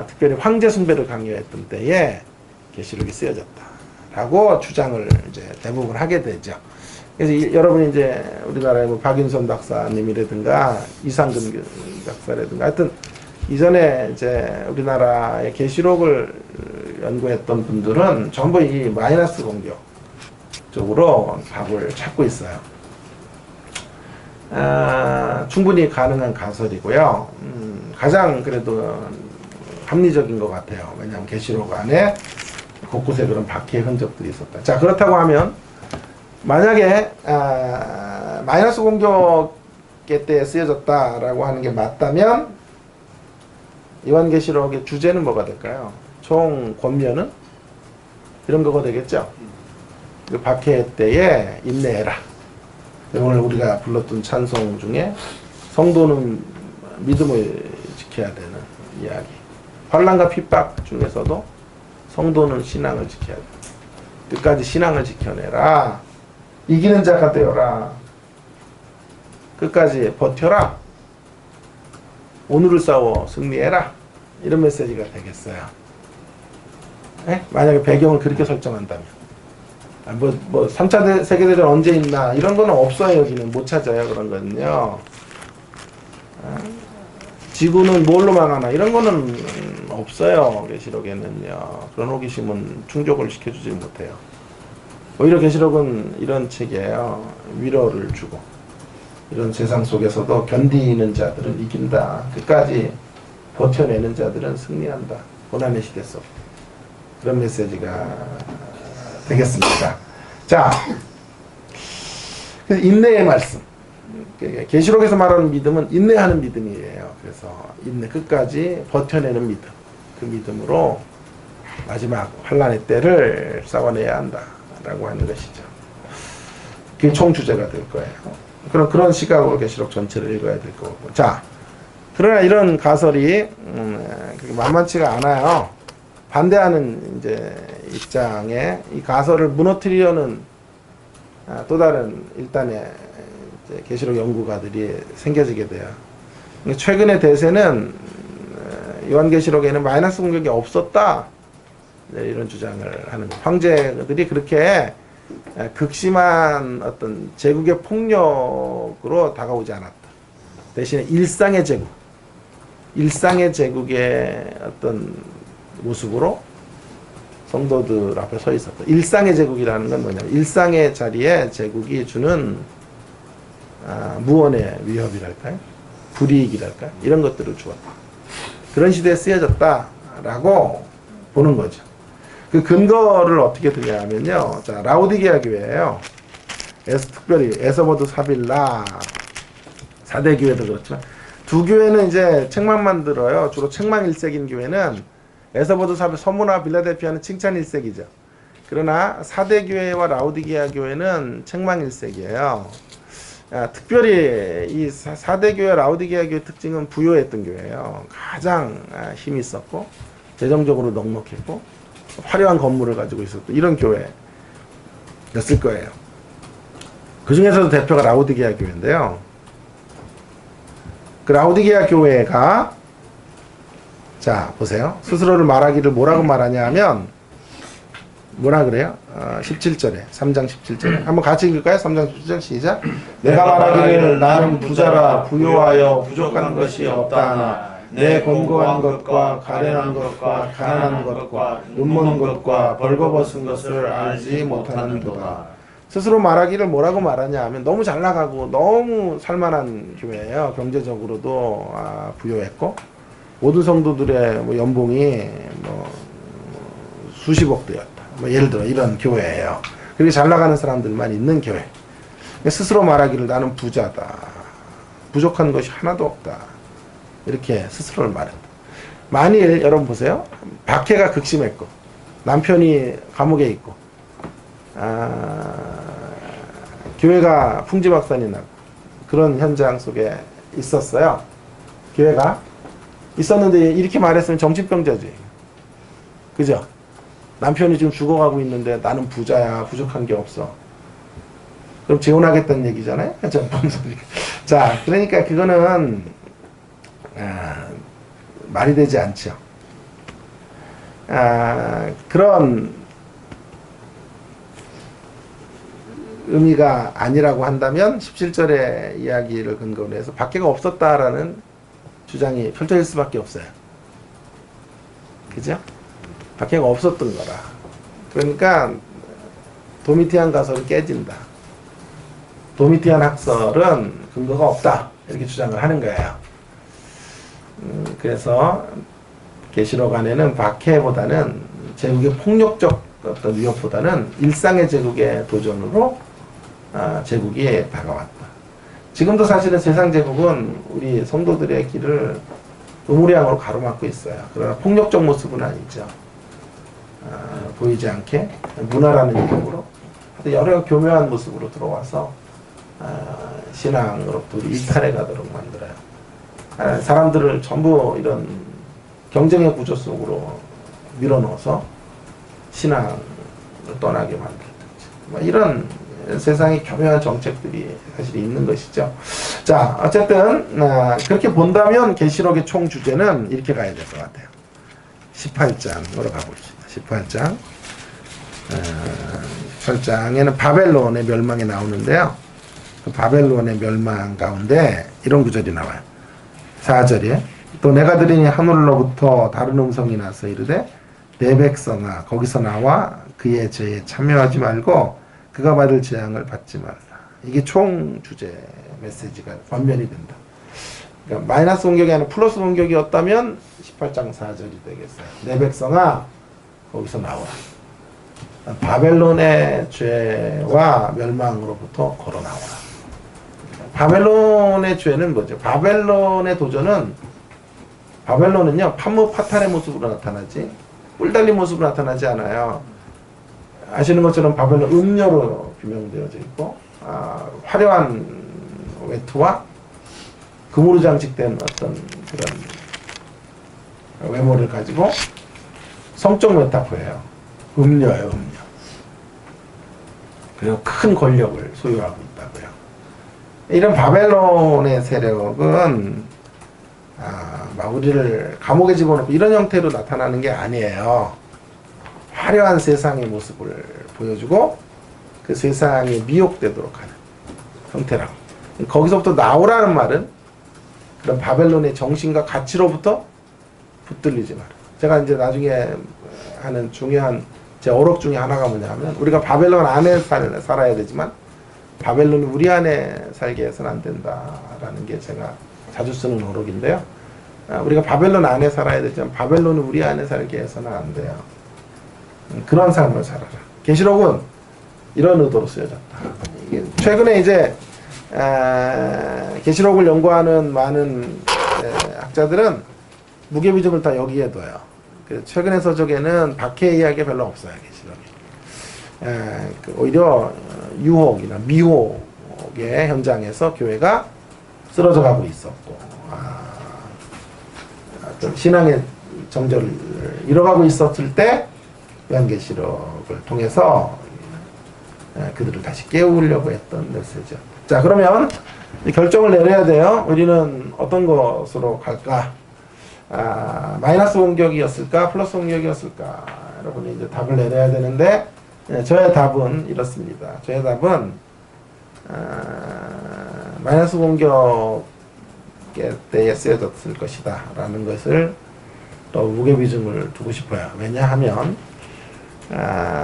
S1: 특별히 황제 숭배를 강요했던 때에 계시록이 쓰여졌다라고 주장을 이제 대부분 하게 되죠. 그래서 여러분이 이제 우리나라의 뭐 박윤선 박사님이라든가 이상근 박사라든가 하여튼 이전에 이제 우리나라의 계시록을 연구했던 분들은 전부 이 마이너스 공격 쪽으로 답을 찾고 있어요. 충분히 가능한 가설이고요. 가장 그래도 합리적인 것 같아요. 왜냐하면 계시록 안에 곳곳에 그런 박해의 흔적들이 있었다. 자, 그렇다고 하면 만약에 마이너스 공격의 때에 쓰여졌다라고 하는 게 맞다면 요한계시록의 주제는 뭐가 될까요? 총 권면은 이런 거가 되겠죠. 그 박해 때에 인내해라. 오늘 우리가 불렀던 찬송 중에 성도는 믿음을 지켜야 되는 이야기. 환난과 핍박 중에서도 성도는 신앙을 지켜야 돼. 끝까지 신앙을 지켜내라. 이기는 자가 되어라. 끝까지 버텨라. 오늘을 싸워 승리해라. 이런 메시지가 되겠어요. 네? 만약에 배경을 그렇게 설정한다면. 3차 세계대전 언제 있나 이런 거는 없어요. 여기는 못 찾아요. 그런 거는요. 지구는 뭘로 망하나 이런 거는 없어요. 계시록에는요. 그런 호기심은 충족을 시켜주지 못해요. 오히려 계시록은 이런 책이에요. 위로를 주고 이런 세상 속에서도 견디는 자들은 이긴다. 끝까지 버텨내는 자들은 승리한다. 고난의 시대 속 그런 메시지가 되겠습니다. 자, 인내의 말씀. 계시록에서 말하는 믿음은 인내하는 믿음이에요. 그래서 인내 끝까지 버텨내는 믿음. 그 믿음으로 마지막 환난의 때를 싸워내야 한다라고 하는 것이죠. 그게 총 주제가 될 거예요. 그런 시각으로 계시록 전체를 읽어야 될 거고. 자, 그러나 이런 가설이 그렇게 만만치가 않아요. 반대하는 이제 입장에 이 가설을 무너뜨리려는 또 다른 일단의 계시록 연구가들이 생겨지게 돼요. 최근의 대세는 요한계시록에는 마이너스 공격이 없었다. 이런 주장을 하는 거예요. 황제들이 그렇게 극심한 어떤 제국의 폭력으로 다가오지 않았다. 대신에 일상의 제국의 어떤 모습으로 성도들 앞에 서 있었다. 일상의 제국이라는 건 뭐냐면 일상의 자리에 제국이 주는 무언의 위협이랄까요? 불이익이랄까요? 이런 것들을 주었다. 그런 시대에 쓰여졌다라고 보는 거죠. 그 근거를 어떻게 드냐면요. 자, 라오디게아 교회예요. 특별히 에서버드 사빌라 4대 교회도 그렇지만 두 교회는 이제 책만 만들어요. 주로 책망 일색인 교회는 에서버드 사빌라 서문화 빌라델피아는 칭찬 일색이죠. 그러나 4대 교회와 라오디게아 교회는 책망 일색이에요. 특별히 이 4대 교회 라오디게아 교회 특징은 부유했던 교회예요. 가장 힘이 있었고 재정적으로 넉넉했고 화려한 건물을 가지고 있었던 이런 교회였을 거예요. 그 중에서도 대표가 라오디게아 교회인데요. 그 라오디게아 교회가 자 보세요. 스스로를 말하기를 뭐라고 말하냐 하면 뭐라 그래요? 17절에 3장 17절에 한번 같이 읽을까요? 3장 17절 시작. 내가 말하기를 나는 부자라 부요하여 부족한 것이 없다 하나 내 곤고한 것과 가련한 것과 가난한 것과 눈먼 것과 벌거벗은 것을 알지 못하는도다. 스스로 말하기를 뭐라고 말하냐 하면 너무 잘 나가고 너무 살만한 교회예요. 경제적으로도 부유했고 모든 성도들의 뭐 연봉이 수십억 되었다. 예를 들어 이런 교회예요. 그렇게 잘 나가는 사람들만 있는 교회. 스스로 말하기를 나는 부자다. 부족한 것이 하나도 없다. 이렇게 스스로를 말했다. 만일 여러분 보세요. 박해가 극심했고 남편이 감옥에 있고 교회가 풍지박산이 나고 그런 현장 속에 있었어요. 교회가 있었는데 이렇게 말했으면 정신병자지. 그죠? 남편이 지금 죽어가고 있는데 나는 부자야. 부족한 게 없어. 그럼 재혼하겠다는 얘기잖아요. 자, 그러니까 그거는 말이 되지 않죠. 그런 의미가 아니라고 한다면 17절의 이야기를 근거로 해서 박해가 없었다라는 주장이 펼쳐질 수밖에 없어요. 그죠? 박해가 없었던 거라. 그러니까 도미티안 가설은 깨진다. 도미티안 학설은 근거가 없다. 이렇게 주장을 하는 거예요. 그래서 계시록 안에는 박해보다는 제국의 폭력적 어떤 위협보다는 일상의 제국의 도전으로 제국이 다가왔다. 지금도 사실은 세상 제국은 우리 성도들의 길을 의무량으로 가로막고 있어요. 그러나 폭력적 모습은 아니죠. 보이지 않게 문화라는 이름으로 여러 교묘한 모습으로 들어와서 신앙으로부터 이탈해 가도록 만들어요. 사람들을 전부 이런 경쟁의 구조 속으로 밀어넣어서 신앙을 떠나게 만들든지 뭐 이런 세상에 교묘한 정책들이 사실 있는 것이죠. 자, 어쨌든 그렇게 본다면 계시록의 총 주제는 이렇게 가야 될 것 같아요. 18장으로 가봅시다. 18장. 18장에는 바벨론의 멸망이 나오는데요. 그 바벨론의 멸망 가운데 이런 구절이 나와요. 4절에 또 내가 들으니 하늘로부터 다른 음성이 나서 이르되 내 백성아 거기서 나와 그의 죄에 참여하지 말고 그가 받을 재앙을 받지 말라. 이게 총 주제 메시지가 반면이 된다. 그러니까 마이너스 공격이 아니라 플러스 공격이었다면 18장 4절이 되겠어요. 내 백성아 거기서 나오라. 바벨론의 죄와 멸망으로부터 걸어 나오라. 바벨론의 죄는 뭐죠? 바벨론의 도전은 바벨론은요 판무파탈의 모습으로 나타나지 뿔 달린 모습으로 나타나지 않아요. 아시는 것처럼 바벨론 음녀로 비명되어져 있고 화려한 외투와 금으로 장식된 어떤 그런 외모를 가지고 성적 메타포예요. 음녀예요, 음녀. 그리고 큰 권력을 소유하고 있다고요. 이런 바벨론의 세력은 막 우리를 감옥에 집어넣고 이런 형태로 나타나는 게 아니에요. 화려한 세상의 모습을 보여주고 그 세상에 미혹되도록 하는 형태라고. 거기서부터 나오라는 말은 그런 바벨론의 정신과 가치로부터 붙들리지 마라. 제가 이제 나중에 하는 중요한 제 어록 중에 하나가 뭐냐면 우리가 바벨론 안에 살아야 되지만 바벨론이 우리 안에 살게 해서는 안 된다라는 게 제가 자주 쓰는 어록인데요. 우리가 바벨론 안에 살아야 되지만 바벨론이 우리 안에 살게 해서는 안 돼요. 그런 삶을 살아라. 계시록은 이런 의도로 쓰여졌다. 최근에 이제 계시록을 연구하는 많은 학자들은 무게비중을 다 여기에 둬요. 최근의 서적에는 박해 이야기 별로 없어요. 계시록에. 오히려 유혹이나 미혹의 현장에서 교회가 쓰러져 가고 있었고 어떤 신앙의 정절을 잃어가고 있었을 때 요한계시록을 통해서 그들을 다시 깨우려고 했던 메시지죠. 자, 그러면 결정을 내려야 돼요. 우리는 어떤 것으로 갈까? 마이너스 공격이었을까? 플러스 공격이었을까? 여러분이 이제 답을 내려야 되는데 저의 답은 이렇습니다. 저의 답은 마이너스 공격에 때에 쓰여졌을 것이다 라는 것을 또 무게비중을 두고 싶어요. 왜냐하면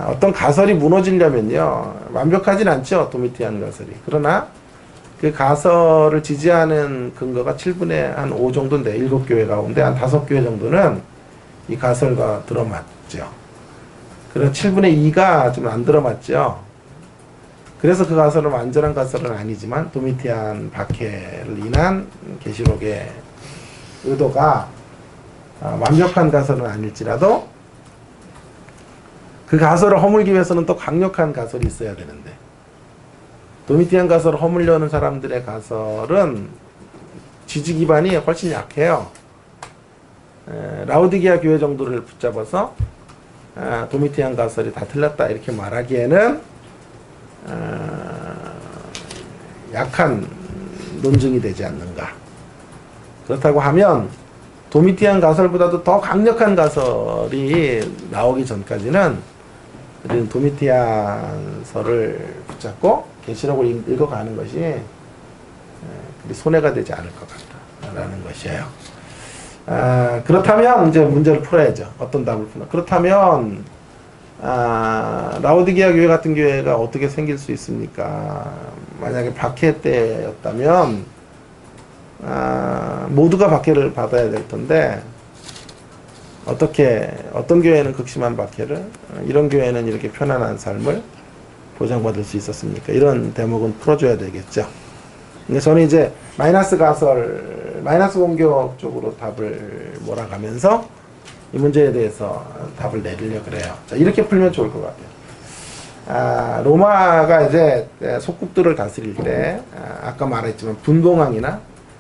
S1: 어떤 가설이 무너지려면요 완벽하진 않죠. 도미티안 가설이. 그러나 그 가설을 지지하는 근거가 7분의 한 5 정도인데 7교회 가운데 한 5교회 정도는 이 가설과 들어맞죠. 그리고 7분의 2가 좀 안 들어맞죠. 그래서 그 가설은 완전한 가설은 아니지만 도미티안 박해를 인한 계시록의 의도가 완벽한 가설은 아닐지라도 그 가설을 허물기 위해서는 또 강력한 가설이 있어야 되는데 도미티안 가설을 허물려는 사람들의 가설은 지지 기반이 훨씬 약해요. 라우디게아 교회 정도를 붙잡아서 도미티안 가설이 다 틀렸다 이렇게 말하기에는 약한 논증이 되지 않는가. 그렇다고 하면 도미티안 가설보다도 더 강력한 가설이 나오기 전까지는 우리는 도미티안서를 붙잡고 계시록을 읽어가는 것이 손해가 되지 않을 것 같다라는 것이에요. 그렇다면 이제 문제를 풀어야죠. 어떤 답을 푸나. 그렇다면 라오디게아 교회 같은 교회가 어떻게 생길 수 있습니까? 만약에 박해 때였다면 모두가 박해를 받아야 될 텐데 어떤 교회는 극심한 박해를, 이런 교회는 이렇게 편안한 삶을 보장받을 수 있었습니까? 이런 대목은 풀어줘야 되겠죠. 근데 저는 이제 마이너스 공격 쪽으로 답을 몰아가면서 이 문제에 대해서 답을 내리려고 그래요. 자, 이렇게 풀면 좋을 것 같아요. 로마가 이제 속국들을 다스릴 때, 아까 말했지만 분봉왕이나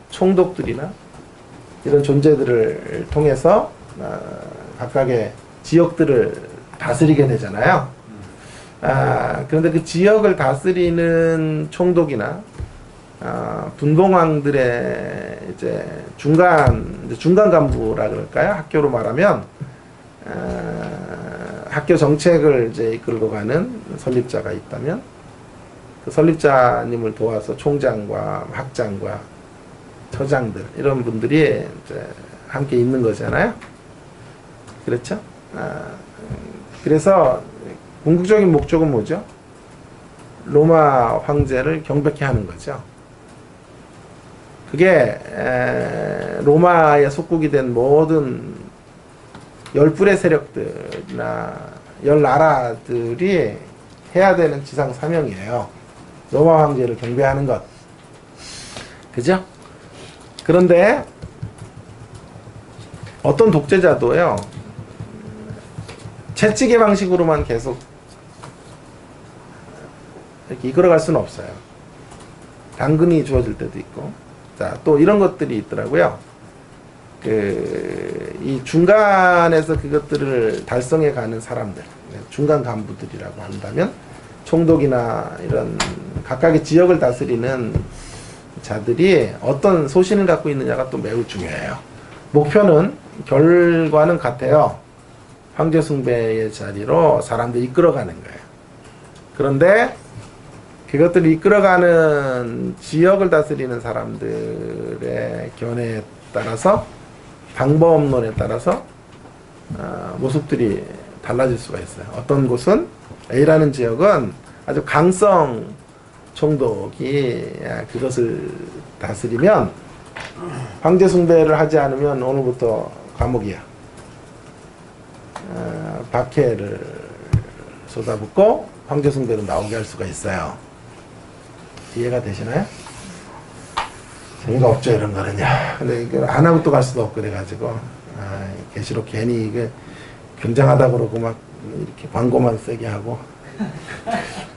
S1: 총독들이나 이런 존재들을 통해서 각각의 지역들을 다스리게 되잖아요. 그런데 그 지역을 다스리는 총독이나 분봉왕들의 이제 중간 간부라 그럴까요? 학교로 말하면 학교 정책을 이제 이끌고 가는 설립자가 있다면 그 설립자님을 도와서 총장과 학장과 처장들 이런 분들이 이제 함께 있는 거잖아요. 그렇죠? 그래서 궁극적인 목적은 뭐죠? 로마 황제를 경배케 하는 거죠. 그게 로마의 속국이 된 모든 열불의 세력들이나 열 나라들이 해야 되는 지상 사명이에요. 로마 황제를 경배하는 것. 그죠? 그런데 어떤 독재자도요, 채찍의 방식으로만 계속 이렇게 이끌어갈 수는 없어요. 당근이 주어질 때도 있고. 자, 또 이런 것들이 있더라고요. 이 중간에서 그것들을 달성해 가는 사람들, 중간 간부들이라고 한다면, 총독이나 이런 각각의 지역을 다스리는 자들이 어떤 소신을 갖고 있느냐가 또 매우 중요해요. 목표는, 결과는 같아요. 황제 숭배의 자리로 사람들이 이끌어가는 거예요. 그런데 그것들을 이끌어가는 지역을 다스리는 사람들의 견해에 따라서, 방법론에 따라서 모습들이 달라질 수가 있어요. 어떤 곳은 A라는 지역은 아주 강성 총독이 그것을 다스리면 황제 숭배를 하지 않으면 오늘부터 감옥이야. 박해를 쏟아붓고 황제 숭배로 나오게 할 수가 있어요. 이해가 되시나요? 재미가 없죠, 이런 거는요. 근데 이걸 안 하고 또 갈 수도 없고 그래가지고 계시록 괜히 이게 굉장하다 그러고 막 이렇게 광고만 세게 하고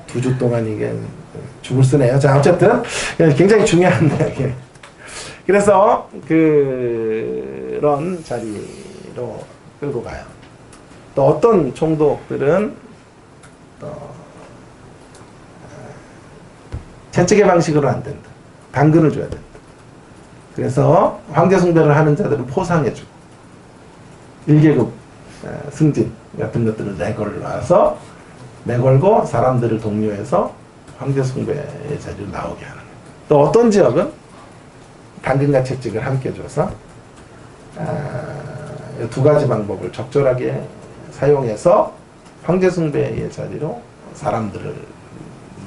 S1: 2주 동안 이게 죽을 쓰네요. 자, 어쨌든 굉장히 중요한데 이게. 그래서 그런 자리로 끌고 가요. 또 어떤 총독들은 채찍의 방식으로 안 된다. 당근을 줘야 된다. 그래서 황제 숭배를 하는 자들은 포상해주고 1계급 승진 같은 것들을 내걸어서 내걸고 사람들을 독려해서 황제 숭배의 자리로 나오게 하는. 또 어떤 지역은 당근과 채찍을 함께 줘서 두 가지 방법을 적절하게 사용해서 황제 숭배의 자리로 사람들을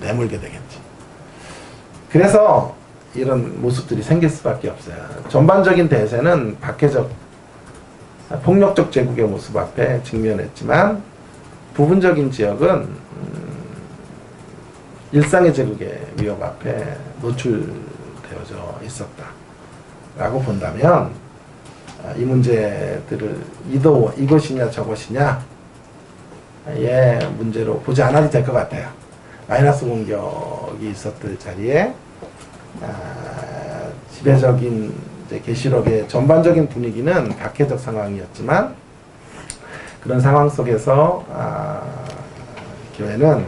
S1: 내몰게 되겠지. 그래서 이런 모습들이 생길 수밖에 없어요. 전반적인 대세는 박해적, 폭력적 제국의 모습 앞에 직면했지만 부분적인 지역은 일상의 제국의 위협 앞에 노출되어져 있었다 라고 본다면 이 문제들을 이것이냐 저것이냐 의 문제로 보지 않아도 될 것 같아요. 마이너스 공격이 있었던 자리에 지배적인 계시록의 전반적인 분위기는 박해적 상황이었지만 그런 상황 속에서 교회는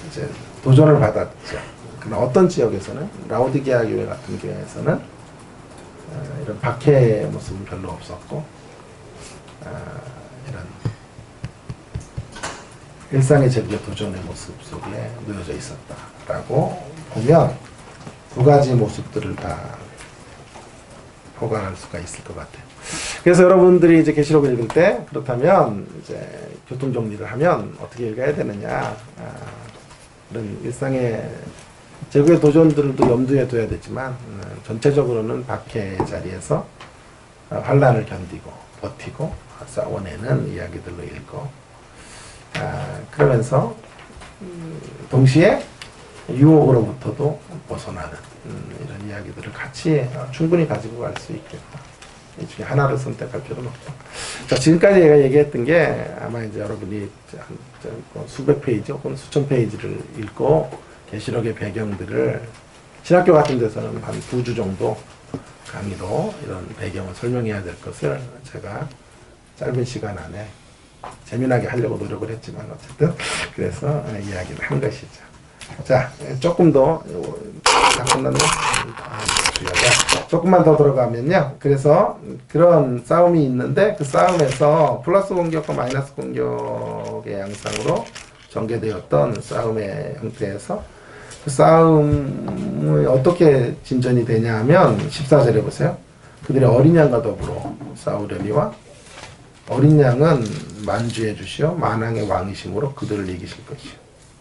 S1: 이제 도전을 받았죠. 그러나 어떤 지역에서는 라오디게아 교회 같은 교회에서는 이런 박해의 모습은 별로 없었고 이런 일상의 제국의 도전의 모습 속에 놓여져 있었다라고 보면 두 가지 모습들을 다 포괄할 수가 있을 것 같아요. 그래서 여러분들이 이제 계시록을 읽을 때 그렇다면 이제 교통 정리를 하면 어떻게 읽어야 되느냐, 이런 일상의 제국의 도전들도 염두에 둬야 되지만 전체적으로는 박해의 자리에서 환란을 견디고 버티고 싸워내는 이야기들로 읽고 그러면서 동시에 유혹으로부터도 벗어나는 이런 이야기들을 같이 충분히 가지고 갈 수 있겠다. 이 중에 하나를 선택할 필요는 없다. 자, 지금까지 제가 얘기했던 게 아마 이제 여러분이 수백 페이지 혹은 수천 페이지를 읽고 계시록의 배경들을 신학교 같은 데서는 한 2주 정도 강의로 이런 배경을 설명해야 될 것을 제가 짧은 시간 안에 재미나게 하려고 노력을 했지만 어쨌든 그래서 이야기를 한 것이죠. 자, 조금 더, 다 끝났네? 조금만 더 들어가면요. 그래서 그런 싸움이 있는데 그 싸움에서 플러스 공격과 마이너스 공격의 양상으로 전개되었던 싸움의 형태에서 그 싸움이 어떻게 진전이 되냐 하면 14절에 보세요. 그들이 어린 양과 더불어 싸우려니와 어린 양은 만주해 주시어 만왕의 왕이심으로 그들을 이기실 것이요.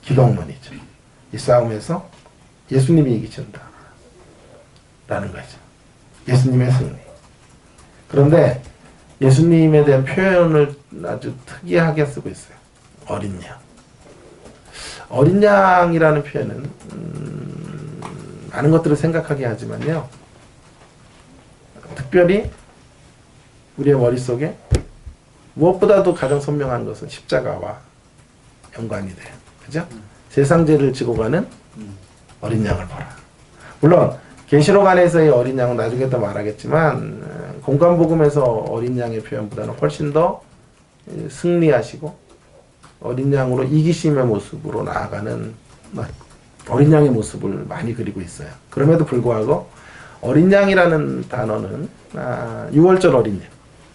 S1: 기독론이죠. 이 싸움에서 예수님이 이기신다. 라는 거죠. 예수님의 승리. 그런데 예수님에 대한 표현을 아주 특이하게 쓰고 있어요. 어린 양. 어린 양이라는 표현은 많은 것들을 생각하게 하지만요. 특별히 우리의 머릿속에 무엇보다도 가장 선명한 것은 십자가와 연관이 돼요. 그죠? 세상죄를 지고 가는 어린 양을 보라. 물론 계시록 안에서의 어린 양은 나중에 더 말하겠지만 공관복음에서 어린 양의 표현보다는 훨씬 더 승리하시고 어린 양으로 이기심의 모습으로 나아가는 어린 양의 모습을 많이 그리고 있어요. 그럼에도 불구하고 어린 양이라는 단어는 6월절 어린 양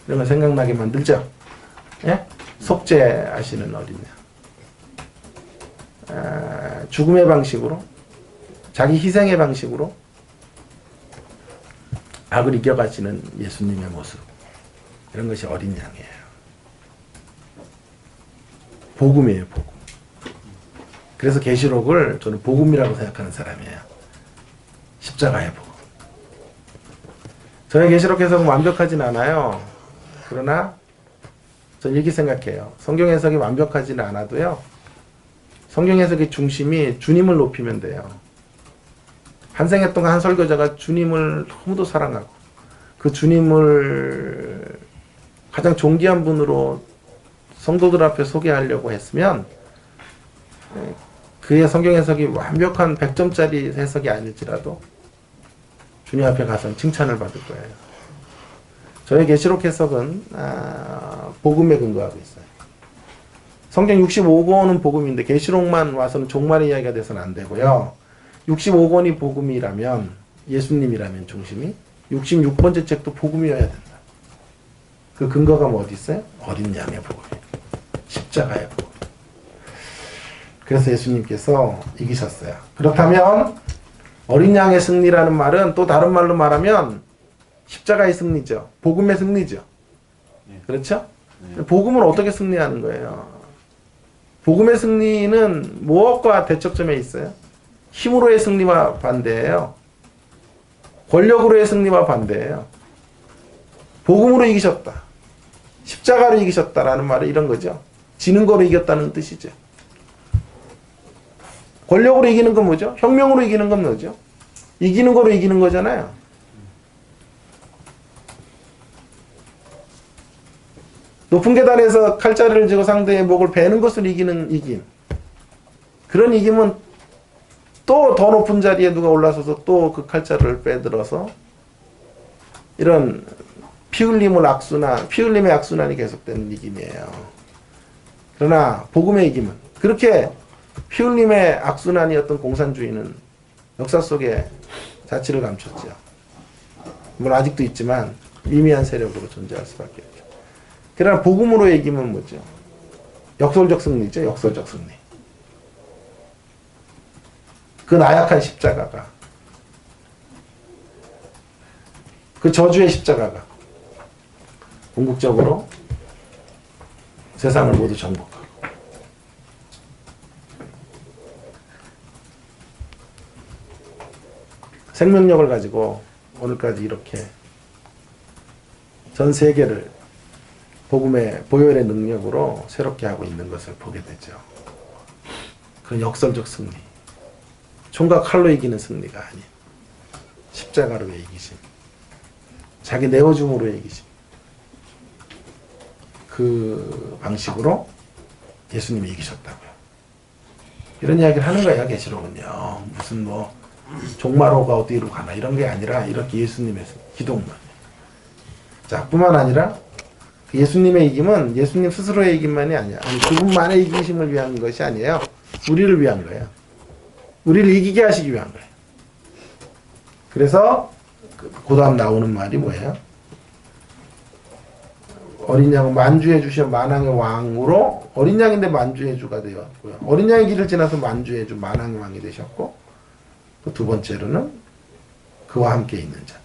S1: 이런 거 생각나게 만들죠. 예? 속죄하시는 어린 양. 죽음의 방식으로 자기 희생의 방식으로 악을 이겨가시는 예수님의 모습 이런 것이 어린 양이에요. 복음이에요. 복음. 그래서 계시록을 저는 복음이라고 생각하는 사람이에요. 십자가의 복음. 저의 계시록 해석은 완벽하진 않아요. 그러나 저는 이렇게 생각해요. 성경 해석이 완벽하지는 않아도요. 성경 해석의 중심이 주님을 높이면 돼요. 한 생애 동안 한 설교자가 주님을 너무도 사랑하고 그 주님을 가장 존귀한 분으로 성도들 앞에 소개하려고 했으면 그의 성경 해석이 완벽한 100점짜리 해석이 아닐지라도 주님 앞에 가서는 칭찬을 받을 거예요. 저의 계시록 해석은 복음에 근거하고 있어요. 성경 65권은 복음인데 계시록만 와서는 종말의 이야기가 돼서는 안 되고요. 65권이 복음이라면 예수님이라면 중심이 66번째 책도 복음이어야 된다. 그 근거가 뭐 어디 있어요? 어린 양의 복음이에요. 십자가의 복음. 그래서 예수님께서 이기셨어요. 그렇다면 어린 양의 승리라는 말은 또 다른 말로 말하면 십자가의 승리죠. 복음의 승리죠. 그렇죠? 복음은 어떻게 승리하는 거예요? 복음의 승리는 무엇과 대척점에 있어요? 힘으로의 승리와 반대예요. 권력으로의 승리와 반대예요. 복음으로 이기셨다. 십자가로 이기셨다라는 말은 이런 거죠. 지는 거로 이겼다는 뜻이죠. 권력으로 이기는 건 뭐죠? 혁명으로 이기는 건 뭐죠? 이기는 거로 이기는 거잖아요. 높은 계단에서 칼자루를 쥐고 상대의 목을 베는 것을 이기는 이김. 그런 이김은 또 더 높은 자리에 누가 올라서서 또 그 칼자루를 빼들어서 이런 피 흘림의 악순환이 계속되는 이김이에요. 그러나 복음의 이김은 그렇게 피 흘림의 악순환이었던 공산주의는 역사 속에 자취를 감췄죠. 물론 아직도 있지만 미미한 세력으로 존재할 수밖에 없죠. 그러나 복음으로의 이김은 뭐죠? 역설적 승리죠. 역설적 승리. 그 나약한 십자가가, 그 저주의 십자가가 궁극적으로 세상을 모두 정복하고 생명력을 가지고 오늘까지 이렇게 전 세계를 복음의 보혈의 능력으로 새롭게 하고 있는 것을 보게 되죠. 그 역설적 승리. 총과 칼로 이기는 승리가 아닌 십자가로의 이기심. 자기 내어줌으로의 이기심. 그 방식으로 예수님이 이기셨다고요. 이런 이야기를 하는 거예요. 계시록은요. 무슨 뭐 종마로가 어디로 가나 이런 게 아니라 이렇게 예수님의 기독만. 자, 뿐만 아니라 예수님의 이김은 예수님 스스로의 이김만이 아니야. 아니, 그분만의 이기심을 위한 것이 아니에요. 우리를 위한 거예요. 우리를 이기게 하시기 위한 거예요. 그래서 그 다음 나오는 말이 뭐예요? 어린 양은 만주해 주시어 만왕의 왕으로, 어린 양인데 만주의 주가 되었고요. 어린 양의 길을 지나서 만주의 주 만왕의 왕이 되셨고, 그 두 번째로는 그와 함께 있는 자들,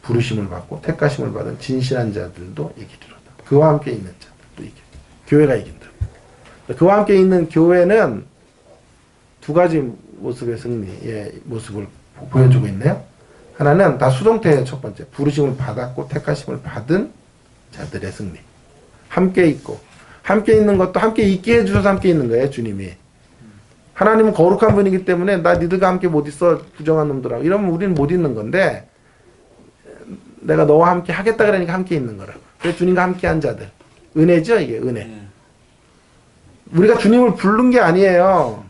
S1: 부르심을 받고 택하심을 받은 진실한 자들도 이기리로다. 그와 함께 있는 자들도 이기리로다. 교회가 이긴다. 그와 함께 있는 교회는 두 가지 모습의 승리의 모습을 보여주고 있네요. 하나는 다 수동태의 첫 번째, 부르심을 받았고 택하심을 받은 자들의 승리. 함께 있고, 함께 있는 것도 함께 있게 해주셔서 함께 있는 거예요, 주님이. 하나님은 거룩한 분이기 때문에 나 니들과 함께 못 있어, 부정한 놈들아. 이러면 우리는 못 있는 건데, 내가 너와 함께 하겠다 그러니까 함께 있는 거라. 그래서 주님과 함께 한 자들. 은혜죠, 이게 은혜. 우리가 주님을 부른 게 아니에요.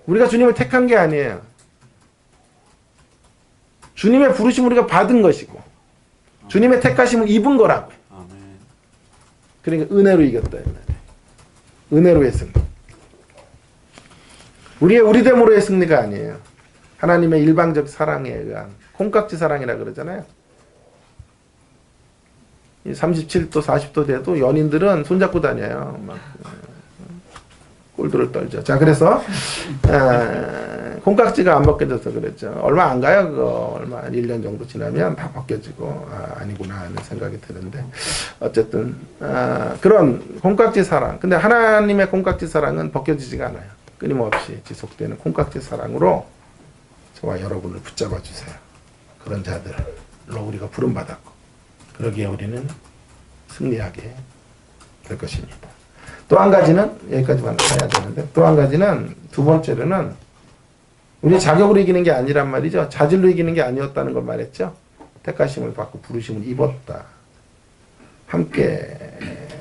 S1: 우리가 주님을 택한 게 아니에요. 주님의 부르심을 우리가 받은 것이고, 주님의 택하심을 입은 거라고요. 그러니까 은혜로 이겼다. 은혜로의 승리. 우리됨으로의 승리가 아니에요. 하나님의 일방적 사랑에 의한 콩깍지 사랑이라 그러잖아요. 37도 40도 돼도 연인들은 손잡고 다녀요. 막 꼴들을 떨죠. 자, 그래서 콩깍지가 안 벗겨져서 그랬죠. 얼마 안 가요. 그거 얼마 1년 정도 지나면 다 벗겨지고 아니구나 하는 생각이 드는데, 어쨌든 그런 콩깍지 사랑. 근데 하나님의 콩깍지 사랑은 벗겨지지가 않아요. 끊임없이 지속되는 콩깍지 사랑으로 저와 여러분을 붙잡아 주세요. 그런 자들로 우리가 부름받았고, 그러기에 우리는 승리하게 될 것입니다. 또 한 가지는, 여기까지만 해야 되는데, 또 한 가지는, 두 번째로는 우리 자격으로 이기는 게 아니란 말이죠. 자질로 이기는 게 아니었다는 걸 말했죠. 택하심을 받고 부르심을 입었다. 함께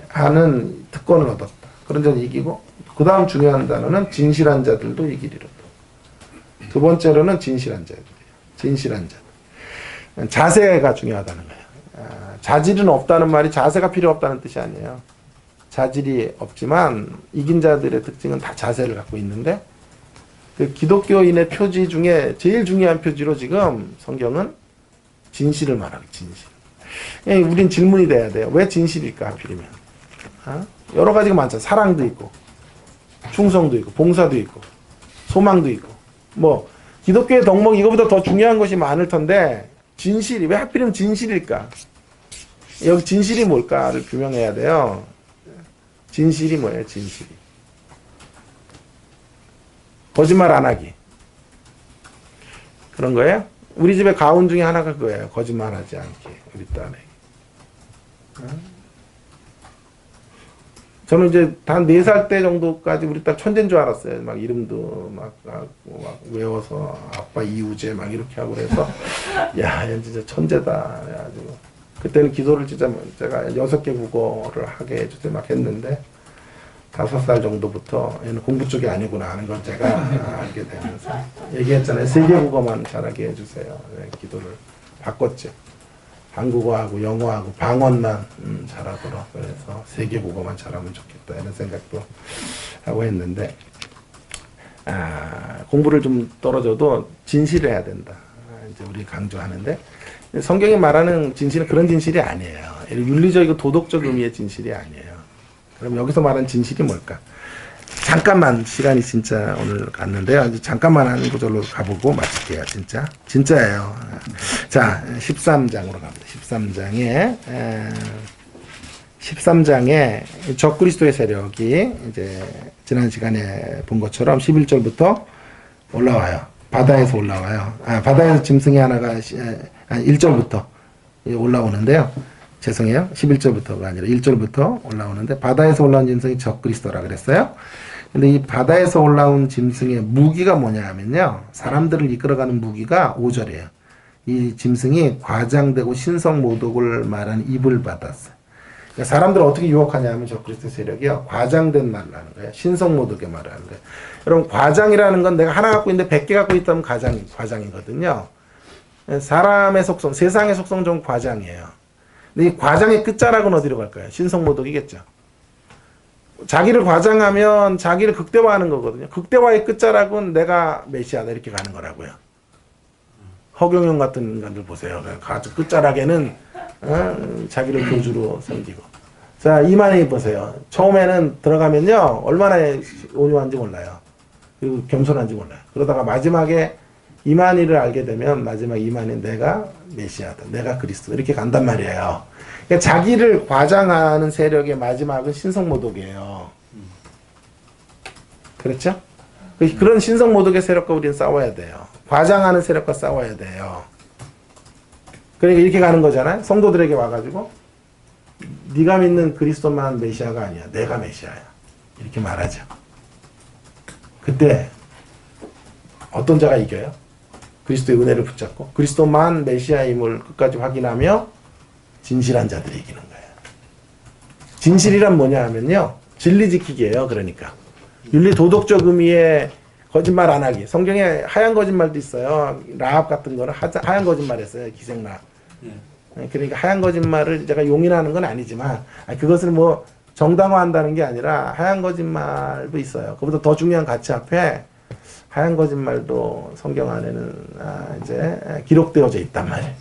S1: 하는 특권을 얻었다. 그런 자는 이기고, 그 다음 중요한 단어는 진실한 자들도 이기리로다. 두 번째로는 진실한 자들이에요. 진실한 자들. 자세가 중요하다는 거예요. 자질은 없다는 말이 자세가 필요 없다는 뜻이 아니에요. 자질이 없지만 이긴 자들의 특징은 다 자세를 갖고 있는데, 그 기독교인의 표지 중에 제일 중요한 표지로 지금 성경은 진실을 말하고, 진실. 우린 질문이 돼야 돼요. 왜 진실일까, 하필이면. 여러 가지가 많잖아. 사랑도 있고, 충성도 있고, 봉사도 있고, 소망도 있고. 뭐, 기독교의 덕목 이거보다 더 중요한 것이 많을 텐데, 진실이, 왜 하필이면 진실일까? 여기 진실이 뭘까를 규명해야 돼요. 진실이 뭐예요, 진실이? 거짓말 안 하기. 그런 거예요? 우리 집의 가훈 중에 하나가 그거예요. 거짓말 하지 않기. 우리 딸에게. 저는 이제 한 4살 때 정도까지 우리 딸 천재인 줄 알았어요. 막 이름도 막 외워서 아빠 이우재 막 이렇게 하고 그래서 야, 얘 진짜 천재다. 그래가지고 그때는 기도를 진짜 제가 6개 국어를 하게 해주세요 막 했는데, 5살 정도부터 얘는 공부 쪽이 아니구나 하는 걸 제가 알게 되면서 얘기했잖아요. 3개 국어만 잘하게 해주세요. 네, 기도를 바꿨죠. 한국어하고 영어하고 방언만 잘하도록. 그래서 3개 국어만 잘하면 좋겠다 이런 생각도 하고 했는데, 공부를 좀 떨어져도 진실을 해야 된다. 이제 우리 강조하는데, 성경이 말하는 진실은 그런 진실이 아니에요. 윤리적이고 도덕적 의미의 진실이 아니에요. 그럼 여기서 말하는 진실이 뭘까? 잠깐만 시간이 진짜 오늘 갔는데요. 아주 잠깐만 한 구절로 가보고 마칠게요. 진짜예요. 자, 13장으로 갑니다. 13장에 적그리스도의 세력이 이제 지난 시간에 본 것처럼 11절부터 올라와요. 바다에서 올라와요. 바다에서 짐승이 하나가 1절부터 올라오는데요. 죄송해요. 11절부터가 아니라 1절부터 올라오는데, 바다에서 올라온 짐승이 적그리스도라 그랬어요. 근데 이 바다에서 올라온 짐승의 무기가 뭐냐 하면요. 사람들을 이끌어가는 무기가 5절이에요. 이 짐승이 과장되고 신성 모독을 말하는 입을 받았어요. 그러니까 사람들을 어떻게 유혹하냐면 적그리스도 세력이요. 과장된 말을 하는 거예요. 신성모독의 말을 하는 거예요. 여러분 과장이라는 건 내가 하나 갖고 있는데 100개 갖고 있다면 과장이거든요. 사람의 속성, 세상의 속성 좀 과장이에요. 근데 이 과장의 끝자락은 어디로 갈까요? 신성모독이겠죠. 자기를 과장하면 자기를 극대화하는 거거든요. 극대화의 끝자락은 내가 메시아다 이렇게 가는 거라고요. 허경영 같은 인간들 보세요. 아주 끝자락에는 자기를 교주로 섬기고. 자, 이만희 보세요. 처음에는 들어가면요 얼마나 온유한지 몰라요. 그리고 겸손한지 몰라요. 그러다가 마지막에 이만희를 알게 되면 마지막 이만희 내가 메시아다, 내가 그리스도 이렇게 간단 말이에요. 그러니까 자기를 과장하는 세력의 마지막은 신성모독이에요. 그렇죠? 그런 신성모독의 세력과 우리는 싸워야 돼요. 과장하는 세력과 싸워야 돼요. 그러니까 이렇게 가는 거잖아요. 성도들에게 와가지고 네가 믿는 그리스도만 메시아가 아니야. 내가 메시아야. 이렇게 말하죠. 그때 어떤 자가 이겨요? 그리스도의 은혜를 붙잡고 그리스도만 메시아임을 끝까지 확인하며 진실한 자들이 이기는 거예요. 진실이란 뭐냐 하면요. 진리 지키기예요. 그러니까 윤리 도덕적 의미의 거짓말 안 하기. 성경에 하얀 거짓말도 있어요. 라합 같은 거는 하얀 거짓말 했어요. 기생라합. 그러니까 하얀 거짓말을 제가 용인하는 건 아니지만 그것을 뭐 정당화한다는 게 아니라 하얀 거짓말도 있어요. 그보다 더 중요한 가치 앞에 하얀 거짓말도 성경 안에는 이제 기록되어져 있단 말이에요.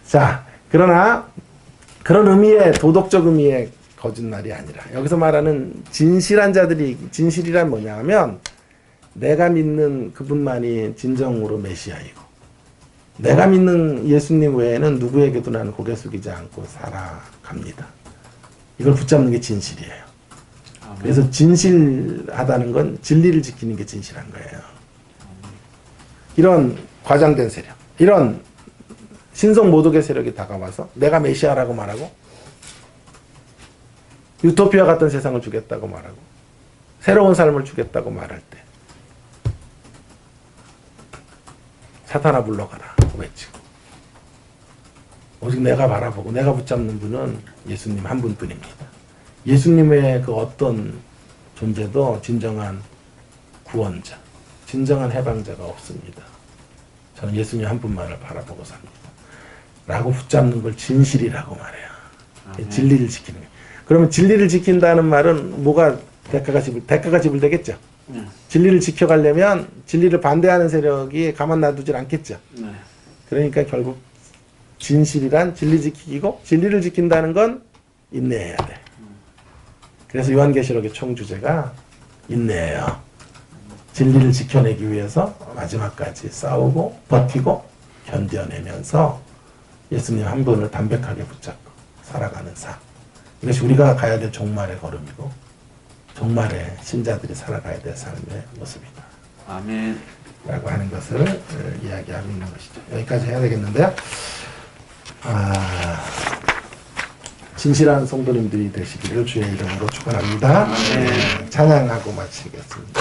S1: 자, 그러나 그런 의미의 도덕적 의미의 거짓말이 아니라 여기서 말하는 진실한 자들이 진실이란 뭐냐 하면 내가 믿는 그분만이 진정으로 메시아이고 내가 믿는 예수님 외에는 누구에게도 나는 고개 숙이지 않고 살아갑니다. 이걸 붙잡는 게 진실이에요. 그래서 진실하다는 건 진리를 지키는 게 진실한 거예요. 이런 과장된 세력, 이런 신성 모독의 세력이 다가와서 내가 메시아라고 말하고 유토피아 같은 세상을 주겠다고 말하고 새로운 삶을 주겠다고 말할 때 사탄아 물러가라 외치고 오직 내가 바라보고 내가 붙잡는 분은 예수님 한 분뿐입니다. 예수님의 그 어떤 존재도 진정한 구원자, 진정한 해방자가 없습니다. 저는 예수님 한 분만을 바라보고 삽니다. 라고 붙잡는 걸 진실이라고 말해요. 진리를 지키는 거예요. 그러면 진리를 지킨다는 말은 뭐가 대가가 지불되겠죠. 진리를 지켜가려면 진리를 반대하는 세력이 가만 놔두질 않겠죠. 그러니까 결국 진실이란 진리 지키기고 진리를 지킨다는 건 인내해야 돼. 그래서 요한계시록의 총주제가 인내예요. 진리를 지켜내기 위해서 마지막까지 싸우고 버티고 견뎌내면서 예수님 한 분을 담백하게 붙잡고 살아가는 삶. 이것이 우리가 가야 될 종말의 걸음이고 종말의 신자들이 살아가야 될 삶의 모습이다.
S2: 아멘.
S1: 라고 하는 것을 이야기하고 있는 것이죠. 여기까지 해야 되겠는데요. 진실한 성도님들이 되시기를 주의 이름으로 축원합니다. 찬양하고 마치겠습니다.